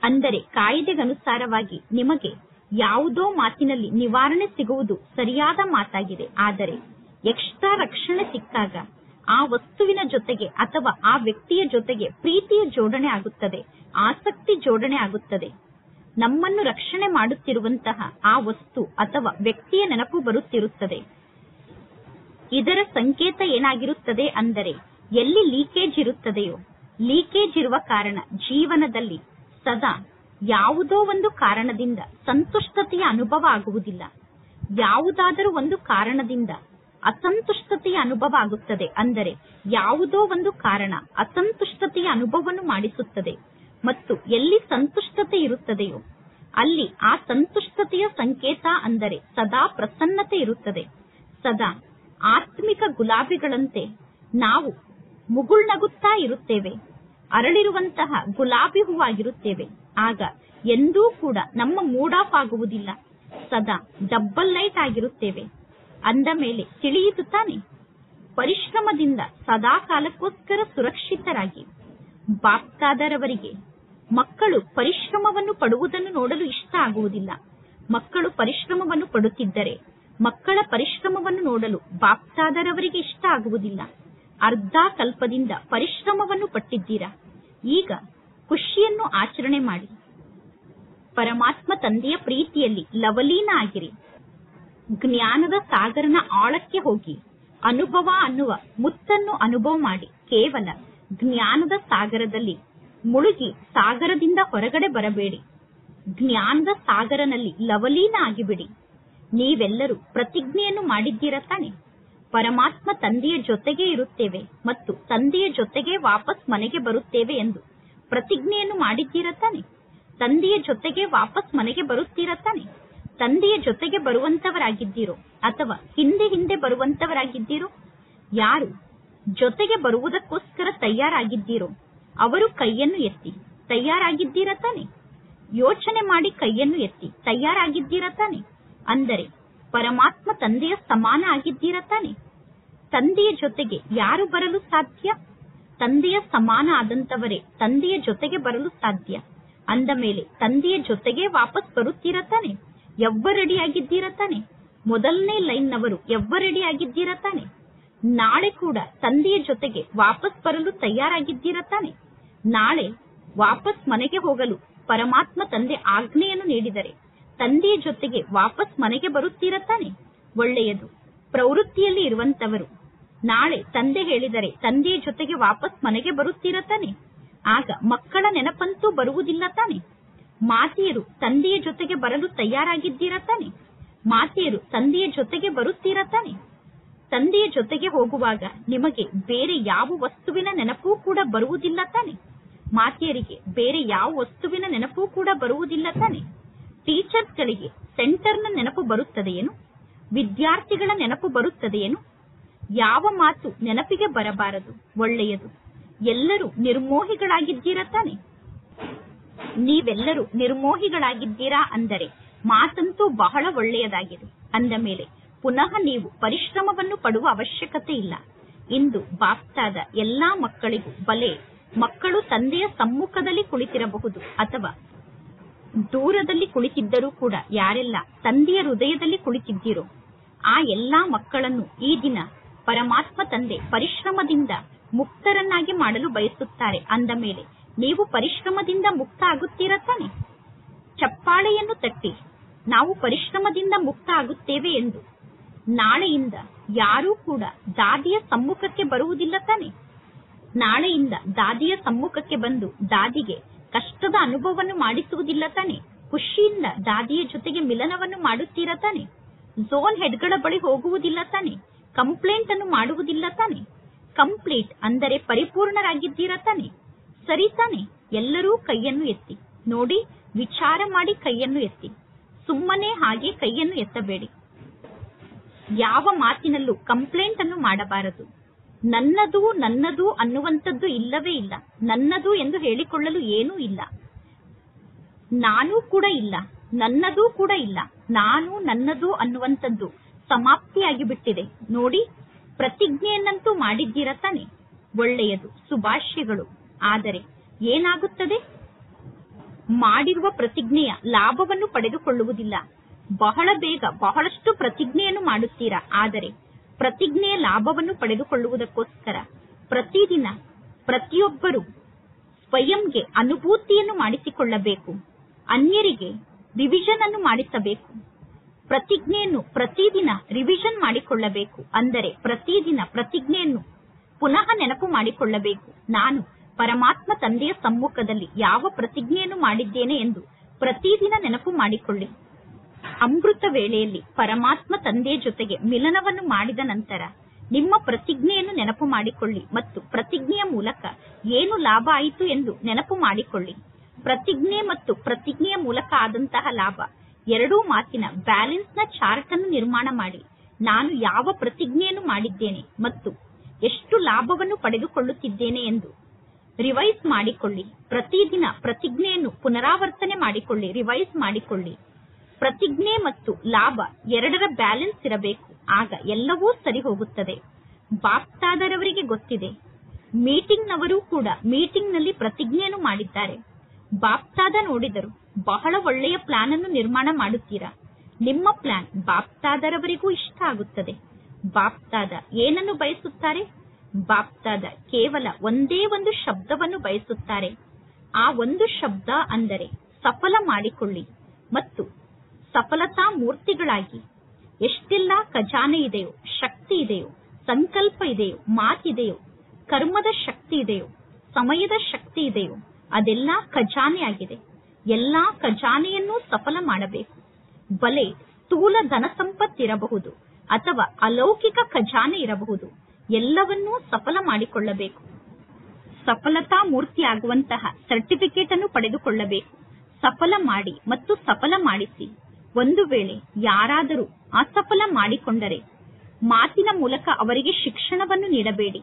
ಅಂದರೆ ಕಾಯಿದೆಗನುಸಾರವಾಗಿ ನಿಮಗೆ ಯಾವುದೋ ಮಾತಿನಲ್ಲಿ ನಿವಾರಣೆ ಸಿಗುವುದು ಸರಿಯಾದ ಮಾತಾಗಿದೆ. ಆದರೆ ಎಕ್ಸ್ಟ್ರಾ ರಕ್ಷಣೆ ಸಿಕ್ಕಾಗ ಆ ವಸ್ತುವಿನ ಜೊತೆಗೆ ಅಥವಾ ಆ ವ್ಯಕ್ತಿಯ ಜೊತೆಗೆ ಪ್ರೀತಿಯ ಜೋಡಣೆ ಆಗುತ್ತದೆ, ಆಸಕ್ತಿ ಜೋಡಣೆ ಆಗುತ್ತದೆ. ನಮ್ಮನ್ನು ರಕ್ಷಣೆ ಮಾಡುತ್ತಿರುವಂತಹ ಆ ವಸ್ತು ಅಥವಾ ವ್ಯಕ್ತಿಯ ನೆನಪು ಬರುತ್ತಿರುತ್ತದೆ. ಇದರ ಸಂಕೇತ ಏನಾಗಿರುತ್ತದೆ ಅಂದರೆ ಎಲ್ಲಿ ಲೀಕೇಜ್ ಇರುತ್ತದೆಯೋ, ಲೀಕೇಜ್ ಇರುವ ಕಾರಣ ಜೀವನದಲ್ಲಿ ಸದಾ ಯಾವುದೋ ಒಂದು ಕಾರಣದಿಂದ ಸಂತುಷ್ಟತೆಯ ಅನುಭವ ಆಗುವುದಿಲ್ಲ. ಯಾವುದಾದರೂ ಒಂದು ಕಾರಣದಿಂದ ಅಸಂತುಷ್ಟತೆಯ ಅನುಭವ ಆಗುತ್ತದೆ. ಅಂದರೆ ಯಾವುದೋ ಒಂದು ಕಾರಣ ಅಸಂತುಷ್ಟತೆಯ ಅನುಭವವನ್ನು ಮಾಡಿಸುತ್ತದೆ. ಮತ್ತು ಎಲ್ಲಿ ಸಂತುಷ್ಟತೆ ಇರುತ್ತದೆಯೋ ಅಲ್ಲಿ ಆ ಸಂತುಷ್ಟತೆಯ ಸಂಕೇತ ಅಂದರೆ ಸದಾ ಪ್ರಸನ್ನತೆ ಇರುತ್ತದೆ. ಸದಾ ಆತ್ಮಿಕ ಗುಲಾಬಿಗಳಂತೆ ನಾವು ಮುಗುಳ್ನಗುತ್ತಾ ಇರುತ್ತೇವೆ. ಅರಳಿರುವಂತಹ ಗುಲಾಬಿ ಹೂವಾಗಿರುತ್ತೇವೆ. ಆಗ ಎಂದೂ ಕೂಡ ನಮ್ಮ ಮೂಡ್ ಆಫ್ ಆಗುವುದಿಲ್ಲ. ಸದಾ ಡಬ್ಬಲ್ ಲೈಟ್ ಆಗಿರುತ್ತೇವೆ. ಅಂದ ಮೇಲೆ ತಿಳಿಯಿತು ತಾನೆ? ಪರಿಶ್ರಮದಿಂದ ಸದಾ ಕಾಲಕ್ಕೋಸ್ಕರ ಸುರಕ್ಷಿತರಾಗಿ ಬಾಪ್ತಾದರವರಿಗೆ ಮಕ್ಕಳು ಪರಿಶ್ರಮವನ್ನು ಪಡುವುದನ್ನು ನೋಡಲು ಇಷ್ಟ ಆಗುವುದಿಲ್ಲ. ಮಕ್ಕಳು ಪರಿಶ್ರಮವನ್ನು ಪಡುತ್ತಿದ್ದರೆ ಮಕ್ಕಳ ಪರಿಶ್ರಮವನ್ನು ನೋಡಲು ಬಾಪ್ತಾದರವರಿಗೆ ಇಷ್ಟ ಆಗುವುದಿಲ್ಲ. ಅರ್ಧ ಕಲ್ಪದಿಂದ ಪರಿಶ್ರಮವನ್ನು ಪಟ್ಟಿದ್ದೀರಾ. ಈಗ ಖುಷಿಯನ್ನು ಆಚರಣೆ ಮಾಡಿ. ಪರಮಾತ್ಮ ತಂದೆಯ ಪ್ರೀತಿಯಲ್ಲಿ ಲವಲೀನ ಆಗಿರಿ. ಜ್ಞಾನದ ಸಾಗರನ ಆಳಕ್ಕೆ ಹೋಗಿ ಅನುಭವ ಅನ್ನುವ ಮುತ್ತನ್ನು ಅನುಭವ ಮಾಡಿ. ಕೇವಲ ಜ್ಞಾನದ ಸಾಗರದಲ್ಲಿ ಮುಳುಗಿ ಸಾಗರದಿಂದ ಹೊರಗಡೆ ಬರಬೇಡಿ. ಜ್ಞಾನದ ಸಾಗರನಲ್ಲಿ ಲವಲೀನ ಆಗಿಬಿಡಿ. ನೀವೆಲ್ಲರೂ ಪ್ರತಿಜ್ಞೆಯನ್ನು ಮಾಡಿದ್ದೀರ ತಾನೆ? ಪರಮಾತ್ಮ ತಂದೆಯ ಜೊತೆಗೆ ಇರುತ್ತೇವೆ ಮತ್ತು ತಂದೆಯ ಜೊತೆಗೆ ವಾಪಸ್ ಮನೆಗೆ ಬರುತ್ತೇವೆ ಎಂದು ಪ್ರತಿಜ್ಞೆಯನ್ನು ಮಾಡಿದ್ದೀರ ತಾನೆ? ತಂದೆಯ ಜೊತೆಗೆ ವಾಪಸ್ ಮನೆಗೆ ಬರುತ್ತೀರ ತಾನೆ? ತಂದೆಯ ಜೊತೆಗೆ ಬರುವಂತವರಾಗಿದ್ದೀರೋ ಅಥವಾ ಹಿಂದೆ ಹಿಂದೆ ಬರುವಂತವರಾಗಿದ್ದೀರೋ? ಯಾರು ಜೊತೆಗೆ ಬರುವುದಕ್ಕೋಸ್ಕರ ತಯಾರಾಗಿದ್ದೀರೋ ಅವರು ಕೈಯನ್ನು ಎತ್ತಿ. ತಯಾರಾಗಿದ್ದೀರ ತಾನೆ? ಯೋಚನೆ ಮಾಡಿ ಕೈಯನ್ನು ಎತ್ತಿ. ತಯಾರಾಗಿದ್ದೀರ ತಾನೆ? ಅಂದರೆ ಪರಮಾತ್ಮ ತಂದೆಯ ಸಮಾನ ಆಗಿದ್ದೀರ ತಾನೆ? ತಂದೆಯ ಜೊತೆಗೆ ಯಾರು ಬರಲು ಸಾಧ್ಯ? ತಂದೆಯ ಸಮಾನ ಆದಂತವರೇ ತಂದೆಯ ಜೊತೆಗೆ ಬರಲು ಸಾಧ್ಯ. ಅಂದ ಮೇಲೆ ತಂದೆಯ ಜೊತೆಗೆ ವಾಪಸ್ ಬರುತ್ತೀರ ತಾನೆ? ಎವ್ವ ರೆಡಿ ಆಗಿದ್ದೀರ ತಾನೆ? ಮೊದಲನೇ ಲೈನ್ನವರು ಎವ್ವ ರೆಡಿ ಆಗಿದ್ದೀರ ತಾನೆ? ನಾಳೆ ಕೂಡ ತಂದೆಯ ಜೊತೆಗೆ ವಾಪಸ್ ಬರಲು ತಯಾರಾಗಿದ್ದೀರ ತಾನೆ? ನಾಳೆ ವಾಪಸ್ ಮನೆಗೆ ಹೋಗಲು ಪರಮಾತ್ಮ ತಂದೆ ಆಜ್ಞೆಯನ್ನು ನೀಡಿದರೆ ತಂದೆಯ ಜೊತೆಗೆ ವಾಪಸ್ ಮನೆಗೆ ಬರುತ್ತೀರ ತಾನೆ? ಒಳ್ಳೆಯದು. ಪ್ರವೃತ್ತಿಯಲ್ಲಿ ಇರುವಂತವರು ನಾಳೆ ತಂದೆ ಹೇಳಿದರೆ ತಂದೆಯ ಜೊತೆಗೆ ವಾಪಸ್ ಮನೆಗೆ ಬರುತ್ತೀರ ತಾನೆ? ಆಗ ಮಕ್ಕಳ ನೆನಪಂತೂ ಬರುವುದಿಲ್ಲ ತಾನೆ? ಮಾತೆಯರು ತಂದೆಯ ಜೊತೆಗೆ ಬರಲು ತಯಾರಾಗಿದ್ದೀರ ತಾನೆ? ಮಾತೆಯರು ತಂದೆಯ ಜೊತೆಗೆ ಬರುತ್ತೀರ ತಾನೆ? ತಂದೆಯ ಜೊತೆಗೆ ಹೋಗುವಾಗ ನಿಮಗೆ ಬೇರೆ ಯಾವ ವಸ್ತುವಿನ ನೆನಪೂ ಕೂಡ ಬರುವುದಿಲ್ಲ ತಾನೆ? ಮಾತೆಯರಿಗೆ ಬೇರೆ ಯಾವ ವಸ್ತುವಿನ ನೆನಪೂ ಕೂಡ ಬರುವುದಿಲ್ಲ ತಾನೆ? ಟೀಚರ್ಸ್ಗಳಿಗೆ ಸೆಂಟರ್ನ ನೆನಪು ಬರುತ್ತದೆಯೇನು? ವಿದ್ಯಾರ್ಥಿಗಳ ನೆನಪು ಬರುತ್ತದೆಯೇನು? ಯಾವ ಮಾತು ನೆನಪಿಗೆ ಬರಬಾರದು? ಒಳ್ಳೆಯದು. ಎಲ್ಲರೂ ನಿರ್ಮೋಹಿಗಳಾಗಿದ್ದೀರಾ ತಾನೆ? ನೀವೆಲ್ಲರೂ ನಿರ್ಮೋಹಿಗಳಾಗಿದ್ದೀರಾ ಅಂದರೆ ಮಾತಂತೂ ಬಹಳ ಒಳ್ಳೆಯದಾಗಿದೆ. ಅಂದ ಮೇಲೆ ಪುನಃ ನೀವು ಪರಿಶ್ರಮವನ್ನು ಪಡುವ ಅವಶ್ಯಕತೆ ಇಲ್ಲ. ಇಂದು ಬಾಪ್ತಾದ ಎಲ್ಲಾ ಮಕ್ಕಳಿಗೂ ಬಲೆ ಮಕ್ಕಳು ತಂದೆಯ ಸಮ್ಮುಖದಲ್ಲಿ ಕುಳಿತಿರಬಹುದು ಅಥವಾ ದೂರದಲ್ಲಿ ಕುಳಿತಿದ್ದರೂ ಕೂಡ ಯಾರೆಲ್ಲ ತಂದೆಯ ಹೃದಯದಲ್ಲಿ ಕುಳಿತಿದ್ದೀರೋ ಆ ಎಲ್ಲಾ ಮಕ್ಕಳನ್ನು ಈ ದಿನ ಪರಮಾತ್ಮ ತಂದೆ ಪರಿಶ್ರಮದಿಂದ ಮುಕ್ತರನ್ನಾಗಿ ಮಾಡಲು ಬಯಸುತ್ತಾರೆ. ಅಂದ ಮೇಲೆ ನೀವು ಪರಿಶ್ರಮದಿಂದ ಮುಕ್ತ ಆಗುತ್ತೀರಾ ತಾನೆ? ಚಪ್ಪಾಳೆಯನ್ನು ತಟ್ಟಿ ನಾವು ಪರಿಶ್ರಮದಿಂದ ಮುಕ್ತ ಆಗುತ್ತೇವೆ ಎಂದು. ನಾಳೆಯಿಂದ ಯಾರೂ ಕೂಡ ದಾದಿಯ ಸಮ್ಮುಖಕ್ಕೆ ಬರುವುದಿಲ್ಲ ತಾನೆ? ನಾಳೆಯಿಂದ ದಾದಿಯ ಸಮ್ಮುಖಕ್ಕೆ ಬಂದು ದಾದಿಗೆ ಕಷ್ಟದ ಅನುಭವವನ್ನು ಮಾಡಿಸುವುದಿಲ್ಲ ತಾನೆ? ಖುಷಿಯಿಂದ ದಾದಿಯ ಜೊತೆಗೆ ಮಿಲನವನ್ನು ಮಾಡುತ್ತೀರಾ ತಾನೆ? ಝೋನ್ ಹೆಡ್ಗಳ ಬಳಿ ಹೋಗುವುದಿಲ್ಲ ತಾನೆ? ಕಂಪ್ಲೇಂಟ್ ಅನ್ನು ಮಾಡುವುದಿಲ್ಲ ತಾನೆ? ಕಂಪ್ಲೀಟ್ ಅಂದರೆ ಪರಿಪೂರ್ಣರಾಗಿದ್ದೀರಾ ತಾನೆ? ಸರಿ ತಾನೆ? ಎಲ್ಲರೂ ಕೈಯನ್ನು ಎತ್ತಿ ನೋಡಿ, ವಿಚಾರ ಮಾಡಿ ಕೈಯನ್ನು ಎತ್ತಿ. ಸುಮ್ಮನೆ ಹಾಗೆ ಕೈಯನ್ನು ಎತ್ತಬೇಡಿ. ಯಾವ ಮಾತಿನಲ್ಲೂ ಕಂಪ್ಲೇಂಟ್ ಅನ್ನು ಮಾಡಬಾರದು. ನನ್ನದು ನನ್ನದು ಅನ್ನುವಂಥದ್ದು ಇಲ್ಲವೇ ಇಲ್ಲ. ನನ್ನದು ಎಂದು ಹೇಳಿಕೊಳ್ಳಲು ಏನೂ ಇಲ್ಲ. ನಾನೂ ಕೂಡ ಇಲ್ಲ, ನನ್ನದೂ ಕೂಡ ಇಲ್ಲ. ನಾನು ನನ್ನದು ಅನ್ನುವಂಥದ್ದು ಸಮಾಪ್ತಿಯಾಗಿ ಬಿಟ್ಟಿದೆ. ನೋಡಿ, ಪ್ರತಿಜ್ಞೆಯನ್ನಂತೂ ಮಾಡಿದ್ದೀರಾ ತಾನೆ? ಒಳ್ಳೆಯದು, ಶುಭಾಶಯಗಳು. ಆದರೆ ಏನಾಗುತ್ತದೆ? ಮಾಡಿರುವ ಪ್ರತಿಜ್ಞೆಯ ಲಾಭವನ್ನು ಪಡೆದುಕೊಳ್ಳುವುದಿಲ್ಲ. ಬಹಳ ಬೇಗ ಬಹಳಷ್ಟು ಪ್ರತಿಜ್ಞೆಯನ್ನು ಮಾಡುತ್ತೀರಾ. ಆದರೆ ಪ್ರತಿಜ್ಞೆಯ ಲಾಭವನ್ನು ಪಡೆದುಕೊಳ್ಳುವುದಕ್ಕೋಸ್ಕರ ಪ್ರತಿದಿನ ಪ್ರತಿಯೊಬ್ಬರು ಸ್ವಯಂಗೆ ಅನುಭೂತಿಯನ್ನು ಮಾಡಿಸಿಕೊಳ್ಳಬೇಕು. ಅನ್ಯರಿಗೆ ರಿವಿಷನ್ ಅನ್ನು ಮಾಡಿಸಬೇಕು. ಪ್ರತಿಜ್ಞೆಯನ್ನು ಪ್ರತಿದಿನ ರಿವಿಷನ್ ಮಾಡಿಕೊಳ್ಳಬೇಕು. ಅಂದರೆ ಪ್ರತಿದಿನ ಪ್ರತಿಜ್ಞೆಯನ್ನು ಪುನಃ ನೆನಪು ಮಾಡಿಕೊಳ್ಳಬೇಕು. ನಾನು ಪರಮಾತ್ಮ ತಂದೆಯ ಸಮ್ಮುಖದಲ್ಲಿ ಯಾವ ಪ್ರತಿಜ್ಞೆಯನ್ನು ಮಾಡಿದ್ದೇನೆ ಎಂದು ಪ್ರತಿದಿನ ನೆನಪು ಮಾಡಿಕೊಳ್ಳಿ. ಅಮೃತ ವೇಳೆಯಲ್ಲಿ ಪರಮಾತ್ಮ ತಂದೆಯ ಜೊತೆಗೆ ಮಿಲನವನ್ನು ಮಾಡಿದ ನಂತರ ನಿಮ್ಮ ಪ್ರತಿಜ್ಞೆಯನ್ನು ನೆನಪು ಮಾಡಿಕೊಳ್ಳಿ ಮತ್ತು ಪ್ರತಿಜ್ಞೆಯ ಮೂಲಕ ಏನು ಲಾಭ ಆಯಿತು ಎಂದು ನೆನಪು ಮಾಡಿಕೊಳ್ಳಿ. ಪ್ರತಿಜ್ಞೆ ಮತ್ತು ಪ್ರತಿಜ್ಞೆಯ ಮೂಲಕ ಆದಂತಹ ಲಾಭ ಎರಡೂ ಮಾತಿನ ಬ್ಯಾಲೆನ್ಸ್ ನ ಚಾರ್ಟ್ ಅನ್ನು ನಿರ್ಮಾಣ ಮಾಡಿ. ನಾನು ಯಾವ ಪ್ರತಿಜ್ಞೆಯನ್ನು ಮಾಡಿದ್ದೇನೆ ಮತ್ತು ಎಷ್ಟು ಲಾಭವನ್ನು ಪಡೆದುಕೊಳ್ಳುತ್ತಿದ್ದೇನೆ ಎಂದು ರಿವೈಸ್ ಮಾಡಿಕೊಳ್ಳಿ. ಪ್ರತಿದಿನ ಪ್ರತಿಜ್ಞೆಯನ್ನು ಪುನರಾವರ್ತನೆ ಮಾಡಿಕೊಳ್ಳಿ, ರಿವೈಸ್ ಮಾಡಿಕೊಳ್ಳಿ. ಪ್ರತಿಜ್ಞೆ ಮತ್ತು ಲಾಭ ಎರಡರ ಬ್ಯಾಲೆನ್ಸ್ ಇರಬೇಕು. ಆಗ ಎಲ್ಲವೂ ಸರಿ ಹೋಗುತ್ತದೆ. ಬಾಪ್ತಾದರವರಿಗೆ ಗೊತ್ತಿದೆ. ಮೀಟಿಂಗ್ ನವರು ಕೂಡ ಮೀಟಿಂಗ್ ನಲ್ಲಿ ಪ್ರತಿಜ್ಞೆಯನ್ನು ಮಾಡಿದ್ದಾರೆ. ಬಾಪ್ತಾದ ನೋಡಿದರು. ಬಹಳ ಒಳ್ಳೆಯ ಪ್ಲಾನ್ ಅನ್ನು ನಿರ್ಮಾಣ ಮಾಡುತ್ತೀರಾ. ನಿಮ್ಮ ಪ್ಲಾನ್ ಬಾಪ್ತಾದರವರಿಗೂ ಇಷ್ಟ ಆಗುತ್ತದೆ. ಬಾಪ್ತಾದ ಏನನ್ನು ಬಯಸುತ್ತಾರೆ? ಬಾಪ್ತಾದ ಕೇವಲ ಒಂದೇ ಒಂದು ಶಬ್ದವನ್ನು ಬಯಸುತ್ತಾರೆ. ಆ ಒಂದು ಶಬ್ದ ಅಂದರೆ ಸಫಲ ಮಾಡಿಕೊಳ್ಳಿ ಮತ್ತು ಸಫಲತಾ ಮೂರ್ತಿಗಳಾಗಿ. ಎಷ್ಟೆಲ್ಲ ಖಜಾನೆ ಇದೆಯೋ, ಶಕ್ತಿ ಇದೆಯೋ, ಸಂಕಲ್ಪ ಇದೆಯೋ, ಮಾತಿದೆಯೋ, ಕರ್ಮದ ಶಕ್ತಿ ಇದೆಯೋ, ಸಮಯದ ಶಕ್ತಿ ಇದೆಯೋ, ಅದೆಲ್ಲ ಖಜಾನೆ ಆಗಿದೆ. ಎಲ್ಲಾ ಖಜಾನೆಯನ್ನೂ ಸಫಲ ಮಾಡಬೇಕು. ಬಲೆ ಸ್ಥೂಲ ಧನ ಸಂಪತ್ತಿರಬಹುದು ಅಥವಾ ಅಲೌಕಿಕ ಖಜಾನೆ ಇರಬಹುದು. ಎಲ್ಲವನ್ನೂ ಸಫಲ ಮಾಡಿಕೊಳ್ಳಬೇಕು. ಸಫಲತಾ ಮೂರ್ತಿ ಆಗುವಂತಹ ಸರ್ಟಿಫಿಕೇಟ್ ಅನ್ನು ಪಡೆದುಕೊಳ್ಳಬೇಕು. ಸಫಲ ಮಾಡಿ ಮತ್ತು ಸಫಲ ಮಾಡಿಸಿ. ಒಂದು ವೇಳೆ ಯಾರಾದರೂ ಅಸಫಲ ಮಾಡಿಕೊಂಡರೆ ಮಾತಿನ ಮೂಲಕ ಅವರಿಗೆ ಶಿಕ್ಷಣವನ್ನು ನೀಡಬೇಡಿ.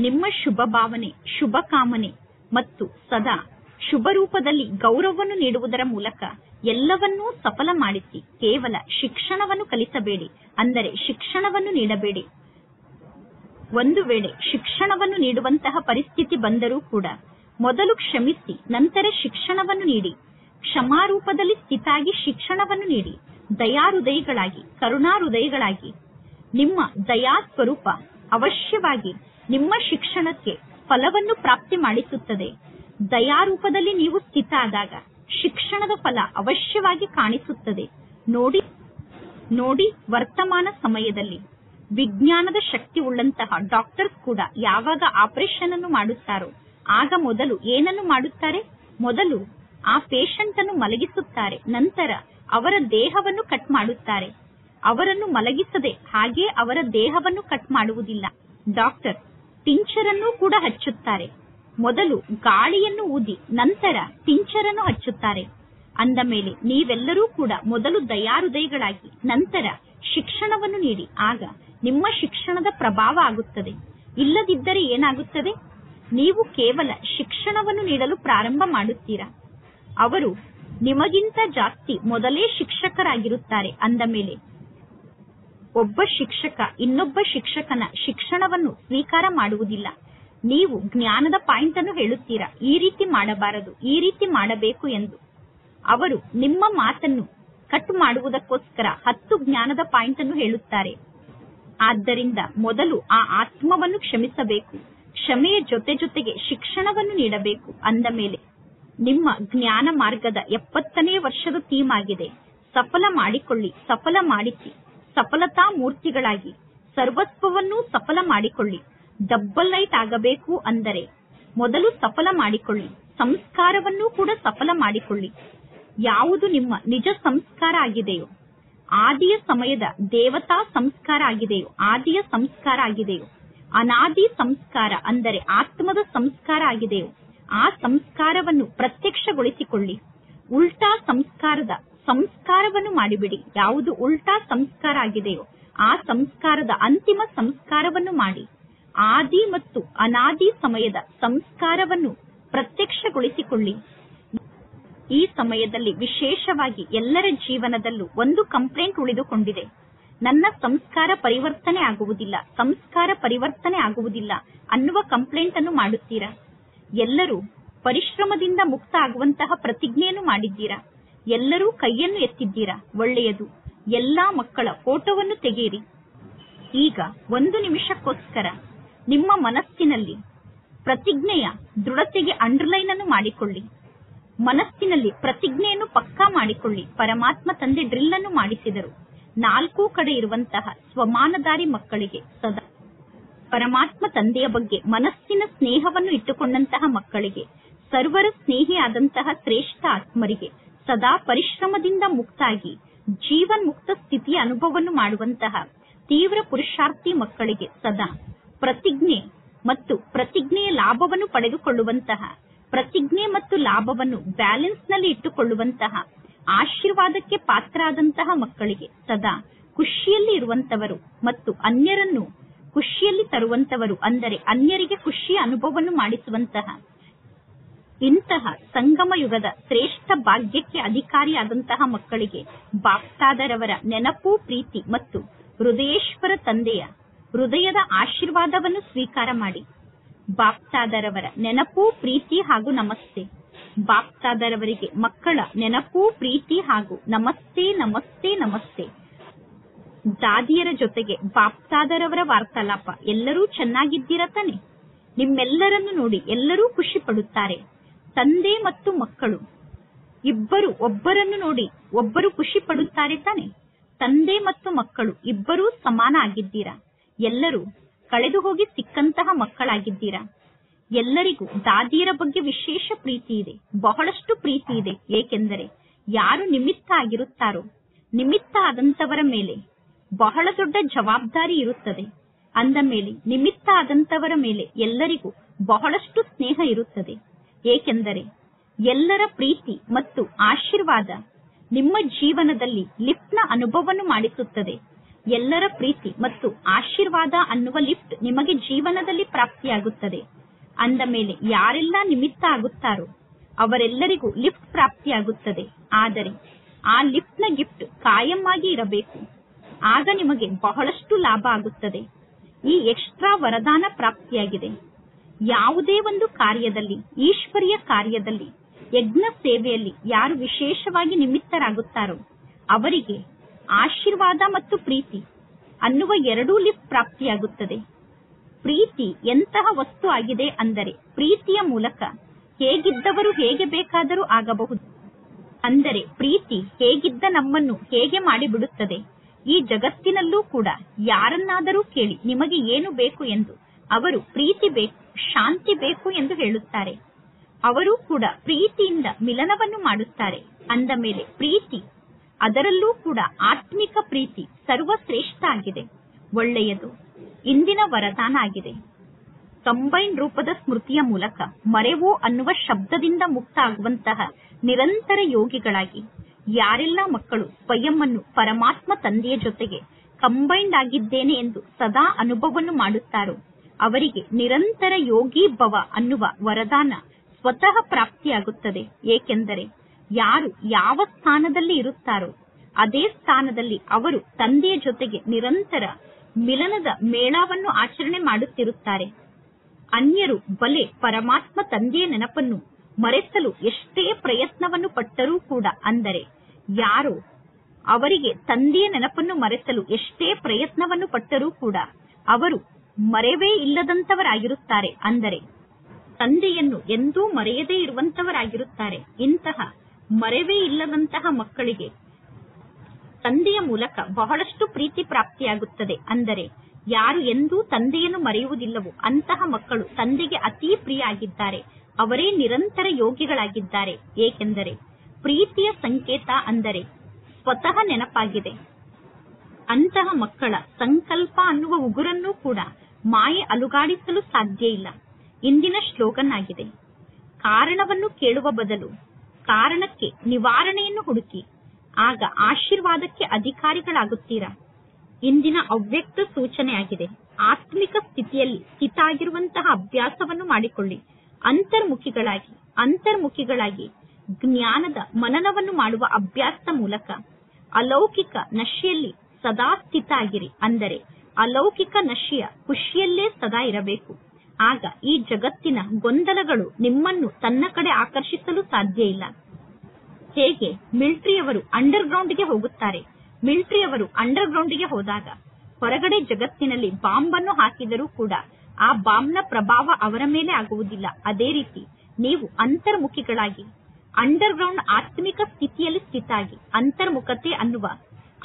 ನಿಮ್ಮ ಶುಭ ಭಾವನೆ, ಶುಭ ಕಾಮನೆ ಮತ್ತು ಸದಾ ಶುಭ ರೂಪದಲ್ಲಿ ಗೌರವವನ್ನು ನೀಡುವುದರ ಮೂಲಕ ಎಲ್ಲವನ್ನೂ ಸಫಲ ಮಾಡಿಸಿ. ಕೇವಲ ಶಿಕ್ಷಣವನ್ನು ಕಲಿಸಬೇಡಿ, ಅಂದರೆ ಶಿಕ್ಷಣವನ್ನು ನೀಡಬೇಡಿ. ಒಂದು ವೇಳೆ ಶಿಕ್ಷಣವನ್ನು ನೀಡುವಂತಹ ಪರಿಸ್ಥಿತಿ ಬಂದರೂ ಕೂಡ ಮೊದಲು ಕ್ಷಮಿಸಿ, ನಂತರ ಶಿಕ್ಷಣವನ್ನು ನೀಡಿ. ಕ್ಷಮಾರೂಪದಲ್ಲಿ ಸ್ಥಿತಾಗಿ ಶಿಕ್ಷಣವನ್ನು ನೀಡಿ. ದಯಾ ಹೃದಯಗಳಾಗಿ, ಕರುಣಾ ಹೃದಯಗಳಾಗಿ. ನಿಮ್ಮ ದಯಾ ಸ್ವರೂಪ ಅವಶ್ಯವಾಗಿ ನಿಮ್ಮ ಶಿಕ್ಷಣಕ್ಕೆ ಫಲವನ್ನು ಪ್ರಾಪ್ತಿ ಮಾಡಿಸುತ್ತದೆ. ದಯಾರೂಪದಲ್ಲಿ ನೀವು ಸ್ಥಿತ ಆದಾಗ ಶಿಕ್ಷಣದ ಫಲ ಅವಶ್ಯವಾಗಿ ಕಾಣಿಸುತ್ತದೆ. ನೋಡಿ, ವರ್ತಮಾನ ಸಮಯದಲ್ಲಿ ವಿಜ್ಞಾನದ ಶಕ್ತಿ ಉಳ್ಳಂತಹ ಡಾಕ್ಟರ್ಸ್ ಕೂಡ ಯಾವಾಗ ಆಪರೇಷನ್ ಅನ್ನು ಮಾಡುತ್ತಾರೋ ಆಗ ಮೊದಲು ಏನನ್ನು ಮಾಡುತ್ತಾರೆ? ಮೊದಲು ಆ ಪೇಷಂಟ್ ಅನ್ನು ಮಲಗಿಸುತ್ತಾರೆ. ನಂತರ ಅವರ ದೇಹವನ್ನು ಕಟ್ ಮಾಡುತ್ತಾರೆ. ಅವರನ್ನು ಮಲಗಿಸದೆ ಹಾಗೆ ಅವರ ದೇಹವನ್ನು ಕಟ್ ಮಾಡುವುದಿಲ್ಲ. ಡಾಕ್ಟರ್ ಟಿಂಚರ್ ಅನ್ನು ಕೂಡ ಹಚ್ಚುತ್ತಾರೆ. ಮೊದಲು ಗಾಳಿಯನ್ನು ಊದಿ ನಂತರ ಟಿಂಚರ್ ಅನ್ನು ಹಚ್ಚುತ್ತಾರೆ. ಅಂದ ಮೇಲೆ ನೀವೆಲ್ಲರೂ ಕೂಡ ಮೊದಲು ದಯಾ ಹೃದಯಗಳಾಗಿ, ನಂತರ ಶಿಕ್ಷಣವನ್ನು ನೀಡಿ. ಆಗ ನಿಮ್ಮ ಶಿಕ್ಷಣದ ಪ್ರಭಾವ ಆಗುತ್ತದೆ. ಇಲ್ಲದಿದ್ದರೆ ಏನಾಗುತ್ತದೆ? ನೀವು ಕೇವಲ ಶಿಕ್ಷಣವನ್ನು ನೀಡಲು ಪ್ರಾರಂಭ ಮಾಡುತ್ತೀರಾ. ಅವರು ನಿಮಗಿಂತ ಜಾಸ್ತಿ ಮೊದಲೇ ಶಿಕ್ಷಕರಾಗಿರುತ್ತಾರೆ. ಅಂದ ಮೇಲೆ ಒಬ್ಬ ಶಿಕ್ಷಕ ಇನ್ನೊಬ್ಬ ಶಿಕ್ಷಕನ ಶಿಕ್ಷಣವನ್ನು ಸ್ವೀಕಾರ ಮಾಡುವುದಿಲ್ಲ. ನೀವು ಜ್ಞಾನದ ಪಾಯಿಂಟ್ ಅನ್ನು ಹೇಳುತ್ತೀರಾ, ಈ ರೀತಿ ಮಾಡಬಾರದು, ಈ ರೀತಿ ಮಾಡಬೇಕು ಎಂದು. ಅವರು ನಿಮ್ಮ ಮಾತನ್ನು ಕಟ್ ಮಾಡುವುದಕ್ಕೋಸ್ಕರ 10 ಜ್ಞಾನದ ಪಾಯಿಂಟ್ ಅನ್ನು ಹೇಳುತ್ತಾರೆ. ಆದ್ದರಿಂದ ಮೊದಲು ಆ ಆತ್ಮವನ್ನು ಕ್ಷಮಿಸಬೇಕು. ಕ್ಷಮೆಯ ಜೊತೆಗೆ ಶಿಕ್ಷಣವನ್ನು ನೀಡಬೇಕು. ಅಂದ ಮೇಲೆ ನಿಮ್ಮ ಜ್ಞಾನ ಮಾರ್ಗದ 70ನೇ ವರ್ಷದ ಥೀಮ್ ಆಗಿದೆ. ಸಫಲ ಮಾಡಿಕೊಳ್ಳಿ, ಸಫಲ ಮಾಡಿಸಿ, ಸಫಲತಾ ಮೂರ್ತಿಗಳಾಗಿ ಸರ್ವಸ್ವವನ್ನೂ ಸಫಲ ಮಾಡಿಕೊಳ್ಳಿ. ಡಬ್ಬಲ್ ಲೈಟ್ ಆಗಬೇಕು ಅಂದರೆ ಮೊದಲು ಸಫಲ ಮಾಡಿಕೊಳ್ಳಿ. ಸಂಸ್ಕಾರವನ್ನೂ ಕೂಡ ಸಫಲ ಮಾಡಿಕೊಳ್ಳಿ. ಯಾವುದು ನಿಮ್ಮ ನಿಜ ಸಂಸ್ಕಾರ ಆಗಿದೆಯೋ, ಆದಿಯ ಸಮಯದ ದೇವತಾ ಸಂಸ್ಕಾರ ಆಗಿದೆಯೋ, ಆದಿಯ ಸಂಸ್ಕಾರ ಆಗಿದೆಯೋ, ಅನಾದಿ ಸಂಸ್ಕಾರ ಅಂದರೆ ಆತ್ಮದ ಸಂಸ್ಕಾರ ಆಗಿದೆಯೋ, ಆ ಸಂಸ್ಕಾರವನ್ನು ಪ್ರತ್ಯಕ್ಷಗೊಳಿಸಿಕೊಳ್ಳಿ. ಉಲ್ಟಾ ಸಂಸ್ಕಾರದ ಸಂಸ್ಕಾರವನ್ನು ಮಾಡಿಬಿಡಿ. ಯಾವುದು ಉಲ್ಟಾ ಸಂಸ್ಕಾರ ಆಗಿದೆಯೋ ಆ ಸಂಸ್ಕಾರದ ಅಂತಿಮ ಸಂಸ್ಕಾರವನ್ನು ಮಾಡಿ. ಆದಿ ಮತ್ತು ಅನಾದಿ ಸಮಯದ ಸಂಸ್ಕಾರವನ್ನು ಪ್ರತ್ಯಕ್ಷಗೊಳಿಸಿಕೊಳ್ಳಿ. ಈ ಸಮಯದಲ್ಲಿ ವಿಶೇಷವಾಗಿ ಎಲ್ಲರ ಜೀವನದಲ್ಲೂ ಒಂದು ಕಂಪ್ಲೇಂಟ್ ಉಳಿದುಕೊಂಡಿದೆ. ನನ್ನ ಸಂಸ್ಕಾರ ಪರಿವರ್ತನೆ ಆಗುವುದಿಲ್ಲ, ಸಂಸ್ಕಾರ ಪರಿವರ್ತನೆ ಆಗುವುದಿಲ್ಲ ಅನ್ನುವ ಕಂಪ್ಲೇಂಟ್ ಅನ್ನು ಮಾಡುತ್ತೀರಾ. ಎಲ್ಲರೂ ಪರಿಶ್ರಮದಿಂದ ಮುಕ್ತ ಆಗುವಂತಹ ಪ್ರತಿಜ್ಞೆಯನ್ನು ಮಾಡಿದ್ದೀರಾ. ಎಲ್ಲರೂ ಕೈಯನ್ನು ಎತ್ತಿದ್ದೀರಾ. ಒಳ್ಳೆಯದು. ಎಲ್ಲಾ ಮಕ್ಕಳ ಫೋಟೋವನ್ನು ತೆಗೆಯಿರಿ. ಈಗ 1 ನಿಮಿಷಕ್ಕೋಸ್ಕರ ನಿಮ್ಮ ಮನಸ್ಸಿನಲ್ಲಿ ಪ್ರತಿಜ್ಞೆಯ ದೃಢತೆಗೆ ಅಂಡರ್ಲೈನ್ ಅನ್ನು ಮಾಡಿಕೊಳ್ಳಿ. ಮನಸ್ಸಿನಲ್ಲಿ ಪ್ರತಿಜ್ಞೆಯನ್ನು ಪಕ್ಕಾ ಮಾಡಿಕೊಳ್ಳಿ. ಪರಮಾತ್ಮ ತಂದೆ ಡ್ರಿಲ್ ಅನ್ನು ಮಾಡಿಸಿದರು. 4 ಕಡೆ ಇರುವಂತಹ ಸ್ವಮಾನಧಾರಿ ಮಕ್ಕಳಿಗೆ ಸದಾ ಪರಮಾತ್ಮ ತಂದೆಯ ಬಗ್ಗೆ ಮನಸ್ಸಿನ ಸ್ನೇಹವನ್ನು ಇಟ್ಟುಕೊಂಡಂತಹ ಮಕ್ಕಳಿಗೆ, ಸರ್ವರ ಸ್ನೇಹಿಯಾದಂತಹ ಶ್ರೇಷ್ಠ ಆತ್ಮರಿಗೆ, ಸದಾ ಪರಿಶ್ರಮದಿಂದ ಮುಕ್ತಾಗಿ ಜೀವನ್ ಮುಕ್ತ ಸ್ಥಿತಿಯ ಅನುಭವವನ್ನು ಮಾಡುವಂತಹ ತೀವ್ರ ಪುರುಷಾರ್ಥಿ ಮಕ್ಕಳಿಗೆ ಸದಾ ಪ್ರತಿಜ್ಞೆ ಮತ್ತು ಪ್ರತಿಜ್ಞೆಯ ಲಾಭವನ್ನು ಪಡೆದುಕೊಳ್ಳುವಂತಹ, ಪ್ರತಿಜ್ಞೆ ಮತ್ತು ಲಾಭವನ್ನು ಬ್ಯಾಲೆನ್ಸ್ ನಲ್ಲಿ ಇಟ್ಟುಕೊಳ್ಳುವಂತಹ ಆಶೀರ್ವಾದಕ್ಕೆ ಪಾತ್ರರಾದಂತಹ ಮಕ್ಕಳಿಗೆ ಸದಾ ಖುಷಿಯಲ್ಲಿ ಇರುವಂತವರು ಮತ್ತು ಅನ್ಯರನ್ನು ಖುಷಿಯಲ್ಲಿ ತರುವಂತವರು, ಅಂದರೆ ಅನ್ಯರಿಗೆ ಖುಷಿಯ ಅನುಭವವನ್ನು ಮಾಡಿಸುವಂತಹ ಇಂತಹ ಸಂಗಮ ಯುಗದ ಶ್ರೇಷ್ಠ ಭಾಗ್ಯಕ್ಕೆ ಅಧಿಕಾರಿಯಾದಂತಹ ಮಕ್ಕಳಿಗೆ ಬಾಪ್ತಾದರವರ ನೆನಪು, ಪ್ರೀತಿ ಮತ್ತು ಹೃದಯೇಶ್ವರ ತಂದೆಯ ಹೃದಯದ ಆಶೀರ್ವಾದವನ್ನು ಸ್ವೀಕಾರ ಮಾಡಿ. ಬಾಪ್ತಾದರವರ ನೆನಪು, ಪ್ರೀತಿ ಹಾಗೂ ನಮಸ್ತೆ. ಬಾಪ್ತಾದರವರಿಗೆ ಮಕ್ಕಳ ನೆನಪು, ಪ್ರೀತಿ ಹಾಗೂ ನಮಸ್ತೆ, ನಮಸ್ತೆ, ನಮಸ್ತೆ. ದಾದಿಯರ ಜೊತೆಗೆ ಬಾಪ್ತಾದರವರ ವಾರ್ತಾಲಾಪ. ಎಲ್ಲರೂ ಚೆನ್ನಾಗಿದ್ದೀರಾ ತಾನೆ? ನಿಮ್ಮೆಲ್ಲರನ್ನು ನೋಡಿ ಎಲ್ಲರೂ ಖುಷಿ ಪಡುತ್ತಾರೆ. ತಂದೆ ಮತ್ತು ಮಕ್ಕಳು ಇಬ್ಬರು ಒಬ್ಬರನ್ನು ನೋಡಿ ಒಬ್ಬರು ಖುಷಿ ಪಡುತ್ತಾರೆ ತಾನೆ? ತಂದೆ ಮತ್ತು ಮಕ್ಕಳು ಇಬ್ಬರೂ ಸಮಾನ ಆಗಿದ್ದೀರಾ. ಎಲ್ಲರೂ ಕಳೆದು ಹೋಗಿ ಸಿಕ್ಕಂತಹ ಮಕ್ಕಳಾಗಿದ್ದೀರಾ. ಎಲ್ಲರಿಗೂ ದಾದಿಯರ ಬಗ್ಗೆ ವಿಶೇಷ ಪ್ರೀತಿ ಇದೆ, ಬಹಳಷ್ಟು ಪ್ರೀತಿ ಇದೆ. ಏಕೆಂದರೆ ಯಾರು ನಿಮಿತ್ತ ಆಗಿರುತ್ತಾರೋ, ನಿಮಿತ್ತ ಆದಂತವರ ಮೇಲೆ ಬಹಳ ದೊಡ್ಡ ಜವಾಬ್ದಾರಿ ಇರುತ್ತದೆ. ಅಂದ ಮೇಲೆ ನಿಮಿತ್ತ ಆದಂತವರ ಮೇಲೆ ಎಲ್ಲರಿಗೂ ಬಹಳಷ್ಟು ಸ್ನೇಹ ಇರುತ್ತದೆ. ಏಕೆಂದರೆ ಎಲ್ಲರ ಪ್ರೀತಿ ಮತ್ತು ಆಶೀರ್ವಾದ ನಿಮ್ಮ ಜೀವನದಲ್ಲಿ ಲಿಫ್ಟ್ ನ ಅನುಭವವನ್ನು ಮಾಡಿಸುತ್ತದೆ. ಎಲ್ಲರ ಪ್ರೀತಿ ಮತ್ತು ಆಶೀರ್ವಾದ ಅನ್ನುವ ಲಿಫ್ಟ್ ನಿಮಗೆ ಜೀವನದಲ್ಲಿ ಪ್ರಾಪ್ತಿಯಾಗುತ್ತದೆ. ಅಂದ ಮೇಲೆ ಯಾರೆಲ್ಲ ನಿಮಿತ್ತ ಆಗುತ್ತಾರೋ ಅವರೆಲ್ಲರಿಗೂ ಲಿಫ್ಟ್ ಪ್ರಾಪ್ತಿಯಾಗುತ್ತದೆ. ಆದರೆ ಆ ಲಿಫ್ಟ್ ನ ಗಿಫ್ಟ್ ಕಾಯಂ ಆಗಿ ಇರಬೇಕು. ಆಗ ನಿಮಗೆ ಬಹಳಷ್ಟು ಲಾಭ ಆಗುತ್ತದೆ. ಈ ಎಕ್ಸ್ಟ್ರಾ ವರದಾನ ಪ್ರಾಪ್ತಿಯಾಗಿದೆ. ಯಾವುದೇ ಒಂದು ಕಾರ್ಯದಲ್ಲಿ, ಈಶ್ವರಿಯ ಕಾರ್ಯದಲ್ಲಿ, ಯಜ್ಞ ಸೇವೆಯಲ್ಲಿ ಯಾರು ವಿಶೇಷವಾಗಿ ನಿಮಿತ್ತರಾಗುತ್ತಾರೋ ಅವರಿಗೆ ಆಶೀರ್ವಾದ ಮತ್ತು ಪ್ರೀತಿ ಅನ್ನುವ 2 ಲಿಫ್ಟ್ ಪ್ರಾಪ್ತಿಯಾಗುತ್ತದೆ. ಪ್ರೀತಿ ಎಂತಹ ವಸ್ತು ಆಗಿದೆ ಅಂದರೆ ಪ್ರೀತಿಯ ಮೂಲಕ ಹೇಗಿದ್ದವರು ಹೇಗೆ ಬೇಕಾದರೂ ಆಗಬಹುದು. ಅಂದರೆ ಪ್ರೀತಿ ಹೇಗಿದ್ದ ನಮ್ಮನ್ನು ಹೇಗೆ ಮಾಡಿಬಿಡುತ್ತದೆ. ಈ ಜಗತ್ತಿನಲ್ಲೂ ಕೂಡ ಯಾರನ್ನಾದರೂ ಕೇಳಿ ನಿಮಗೆ ಏನು ಬೇಕು ಎಂದು, ಅವರು ಪ್ರೀತಿ ಬೇಕು, ಶಾಂತಿ ಬೇಕು ಎಂದು ಹೇಳುತ್ತಾರೆ. ಅವರು ಕೂಡ ಪ್ರೀತಿಯಿಂದ ಮಿಲನವನ್ನು ಮಾಡುತ್ತಾರೆ. ಅಂದ ಮೇಲೆ ಪ್ರೀತಿ, ಅದರಲ್ಲೂ ಕೂಡ ಆತ್ಮಿಕ ಪ್ರೀತಿ ಸರ್ವಶ್ರೇಷ್ಠ ಆಗಿದೆ. ಒಳ್ಳೆಯದು. ಇಂದಿನ ವರದಾನ ಆಗಿದೆ. ಕಂಬೈನ್ ರೂಪದ ಸ್ಮೃತಿಯ ಮೂಲಕ ಮರೆವೋ ಅನ್ನುವ ಶಬ್ದದಿಂದ ಮುಕ್ತ ಆಗುವಂತಹ ನಿರಂತರ ಯೋಗಿಗಳಾಗಿ ಯಾರೆಲ್ಲ ಮಕ್ಕಳು ಸ್ವಯಂ ಅನ್ನು ಪರಮಾತ್ಮ ತಂದೆಯ ಜೊತೆಗೆ ಕಂಬೈಂಡ್ ಆಗಿದ್ದೇನೆ ಎಂದು ಸದಾ ಅನುಭವವನ್ನು ಮಾಡುತ್ತಾರೋ ಅವರಿಗೆ ನಿರಂತರ ಯೋಗಿ ಭವ ಅನ್ನುವ ವರದಾನ ಸ್ವತಃ ಪ್ರಾಪ್ತಿಯಾಗುತ್ತದೆ. ಏಕೆಂದರೆ ಯಾರು ಯಾವ ಸ್ಥಾನದಲ್ಲಿ ಇರುತ್ತಾರೋ ಅದೇ ಸ್ಥಾನದಲ್ಲಿ ಅವರು ತಂದೆಯ ಜೊತೆಗೆ ನಿರಂತರ ಮಿಲನದ ಮೇಳವನ್ನು ಆಚರಣೆ ಮಾಡುತ್ತಿರುತ್ತಾರೆ. ಅನ್ಯರು ಬಲೆ ಪರಮಾತ್ಮ ತಂದೆಯ ನೆನಪನ್ನು ಮರೆಸಲು ಎಷ್ಟೇ ಪ್ರಯತ್ನವನ್ನು ಪಟ್ಟರೂ ಕೂಡ, ಅಂದರೆ ಯಾರೋ ಅವರಿಗೆ ತಂದೆಯ ನೆನಪನ್ನು ಮರೆಸಲು ಎಷ್ಟೇ ಪ್ರಯತ್ನವನ್ನು ಪಟ್ಟರೂ ಕೂಡ ಅವರು ಮರೆವೇ ಇಲ್ಲದಂತವರಾಗಿರುತ್ತಾರೆ. ಅಂದರೆ ತಂದೆಯನ್ನು ಎಂದೂ ಮರೆಯದೇ ಇರುವಂತವರಾಗಿರುತ್ತಾರೆ. ಇಂತಹ ಮರೆವೇ ಇಲ್ಲದಂತಹ ಮಕ್ಕಳಿಗೆ ತಂದೆಯ ಮೂಲಕ ಬಹಳಷ್ಟು ಪ್ರೀತಿ ಪ್ರಾಪ್ತಿಯಾಗುತ್ತದೆ. ಅಂದರೆ ಯಾರು ಎಂದೂ ತಂದೆಯನ್ನು ಮರೆಯುವುದಿಲ್ಲವೋ ಅಂತಹ ಮಕ್ಕಳು ತಂದೆಗೆ ಅತೀ ಪ್ರಿಯ ಆಗಿದ್ದಾರೆ. ಅವರೇ ನಿರಂತರ ಯೋಗಿಗಳಾಗಿದ್ದಾರೆ. ಏಕೆಂದರೆ ಪ್ರೀತಿಯ ಸಂಕೇತ ಅಂದರೆ ಸ್ವತಃ ನೆನಪಾಗಿದೆ. ಅಂತಹ ಮಕ್ಕಳ ಸಂಕಲ್ಪ ಅನ್ನುವ ಉಗುರನ್ನೂ ಕೂಡ ಮಾಯೆ ಅಲುಗಾಡಿಸಲು ಸಾಧ್ಯ ಇಲ್ಲ. ಇಂದಿನ ಶ್ಲೋಗನ್ ಆಗಿದೆ, ಕಾರಣವನ್ನು ಕೇಳುವ ಬದಲು ಕಾರಣಕ್ಕೆ ನಿವಾರಣೆಯನ್ನು ಹುಡುಕಿ, ಆಗ ಆಶೀರ್ವಾದಕ್ಕೆ ಅಧಿಕಾರಿಗಳಾಗುತ್ತೀರಾ. ಇಂದಿನ ಅವ್ಯಕ್ತ ಸೂಚನೆ ಆಗಿದೆ, ಆತ್ಮಿಕ ಸ್ಥಿತಿಯಲ್ಲಿ ಸ್ಥಿತ ಆಗಿರುವಂತಹ ಅಭ್ಯಾಸವನ್ನು ಮಾಡಿಕೊಳ್ಳಿ. ಅಂತರ್ಮುಖಿಗಳಾಗಿ ಜ್ಞಾನದ ಮನನವನ್ನು ಮಾಡುವ ಅಭ್ಯಾಸದ ಮೂಲಕ ಅಲೌಕಿಕ ನಶೆಯಲ್ಲಿ ಸದಾ ಸ್ಥಿತ ಆಗಿರಿ. ಅಂದರೆ ಅಲೌಕಿಕ ನಶೆಯ ಖುಷಿಯಲ್ಲೇ ಸದಾ ಇರಬೇಕು. ಆಗ ಈ ಜಗತ್ತಿನ ಗೊಂದಲಗಳು ನಿಮ್ಮನ್ನು ತನ್ನ ಕಡೆ ಆಕರ್ಷಿಸಲು ಸಾಧ್ಯ ಇಲ್ಲ. ಹೇಗೆ ಮಿಲಿಟರಿಯವರು ಅಂಡರ್ ಗ್ರೌಂಡ್ಗೆ ಹೋಗುತ್ತಾರೆ. ಮಿಲಿಟರಿಯವರು ಅಂಡರ್ ಗ್ರೌಂಡ್ಗೆ ಹೋದಾಗ ಹೊರಗಡೆ ಜಗತ್ತಿನಲ್ಲಿ ಬಾಂಬ್ ಅನ್ನು ಹಾಕಿದರೂ ಕೂಡ ಆ ಬಾಂಬ್ನ ಪ್ರಭಾವ ಅವರ ಮೇಲೆ ಆಗುವುದಿಲ್ಲ. ಅದೇ ರೀತಿ ನೀವು ಅಂತರ್ಮುಖಿಗಳಾಗಿ ಅಂಡರ್ ಗ್ರೌಂಡ್ ಆತ್ಮಿಕ ಸ್ಥಿತಿಯಲ್ಲಿ ಸ್ಥಿತ ಆಗಿ, ಅಂತರ್ಮುಖತೆ ಅನ್ನುವ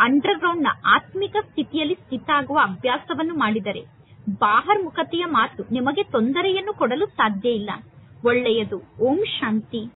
ಅಂಡರ್ ಗ್ರೌಂಡ್ ನ ಆತ್ಮಿಕ ಸ್ಥಿತಿಯಲ್ಲಿ ಸ್ಥಿತ ಆಗುವ ಅಭ್ಯಾಸವನ್ನು ಮಾಡಿದರೆ ಬಾಹರ್ಮುಖತೆಯ ಮಾತು ನಿಮಗೆ ತೊಂದರೆಯನ್ನು ಕೊಡಲು ಸಾಧ್ಯ ಇಲ್ಲ. ಒಳ್ಳೆಯದು. ಓಂ ಶಾಂತಿ.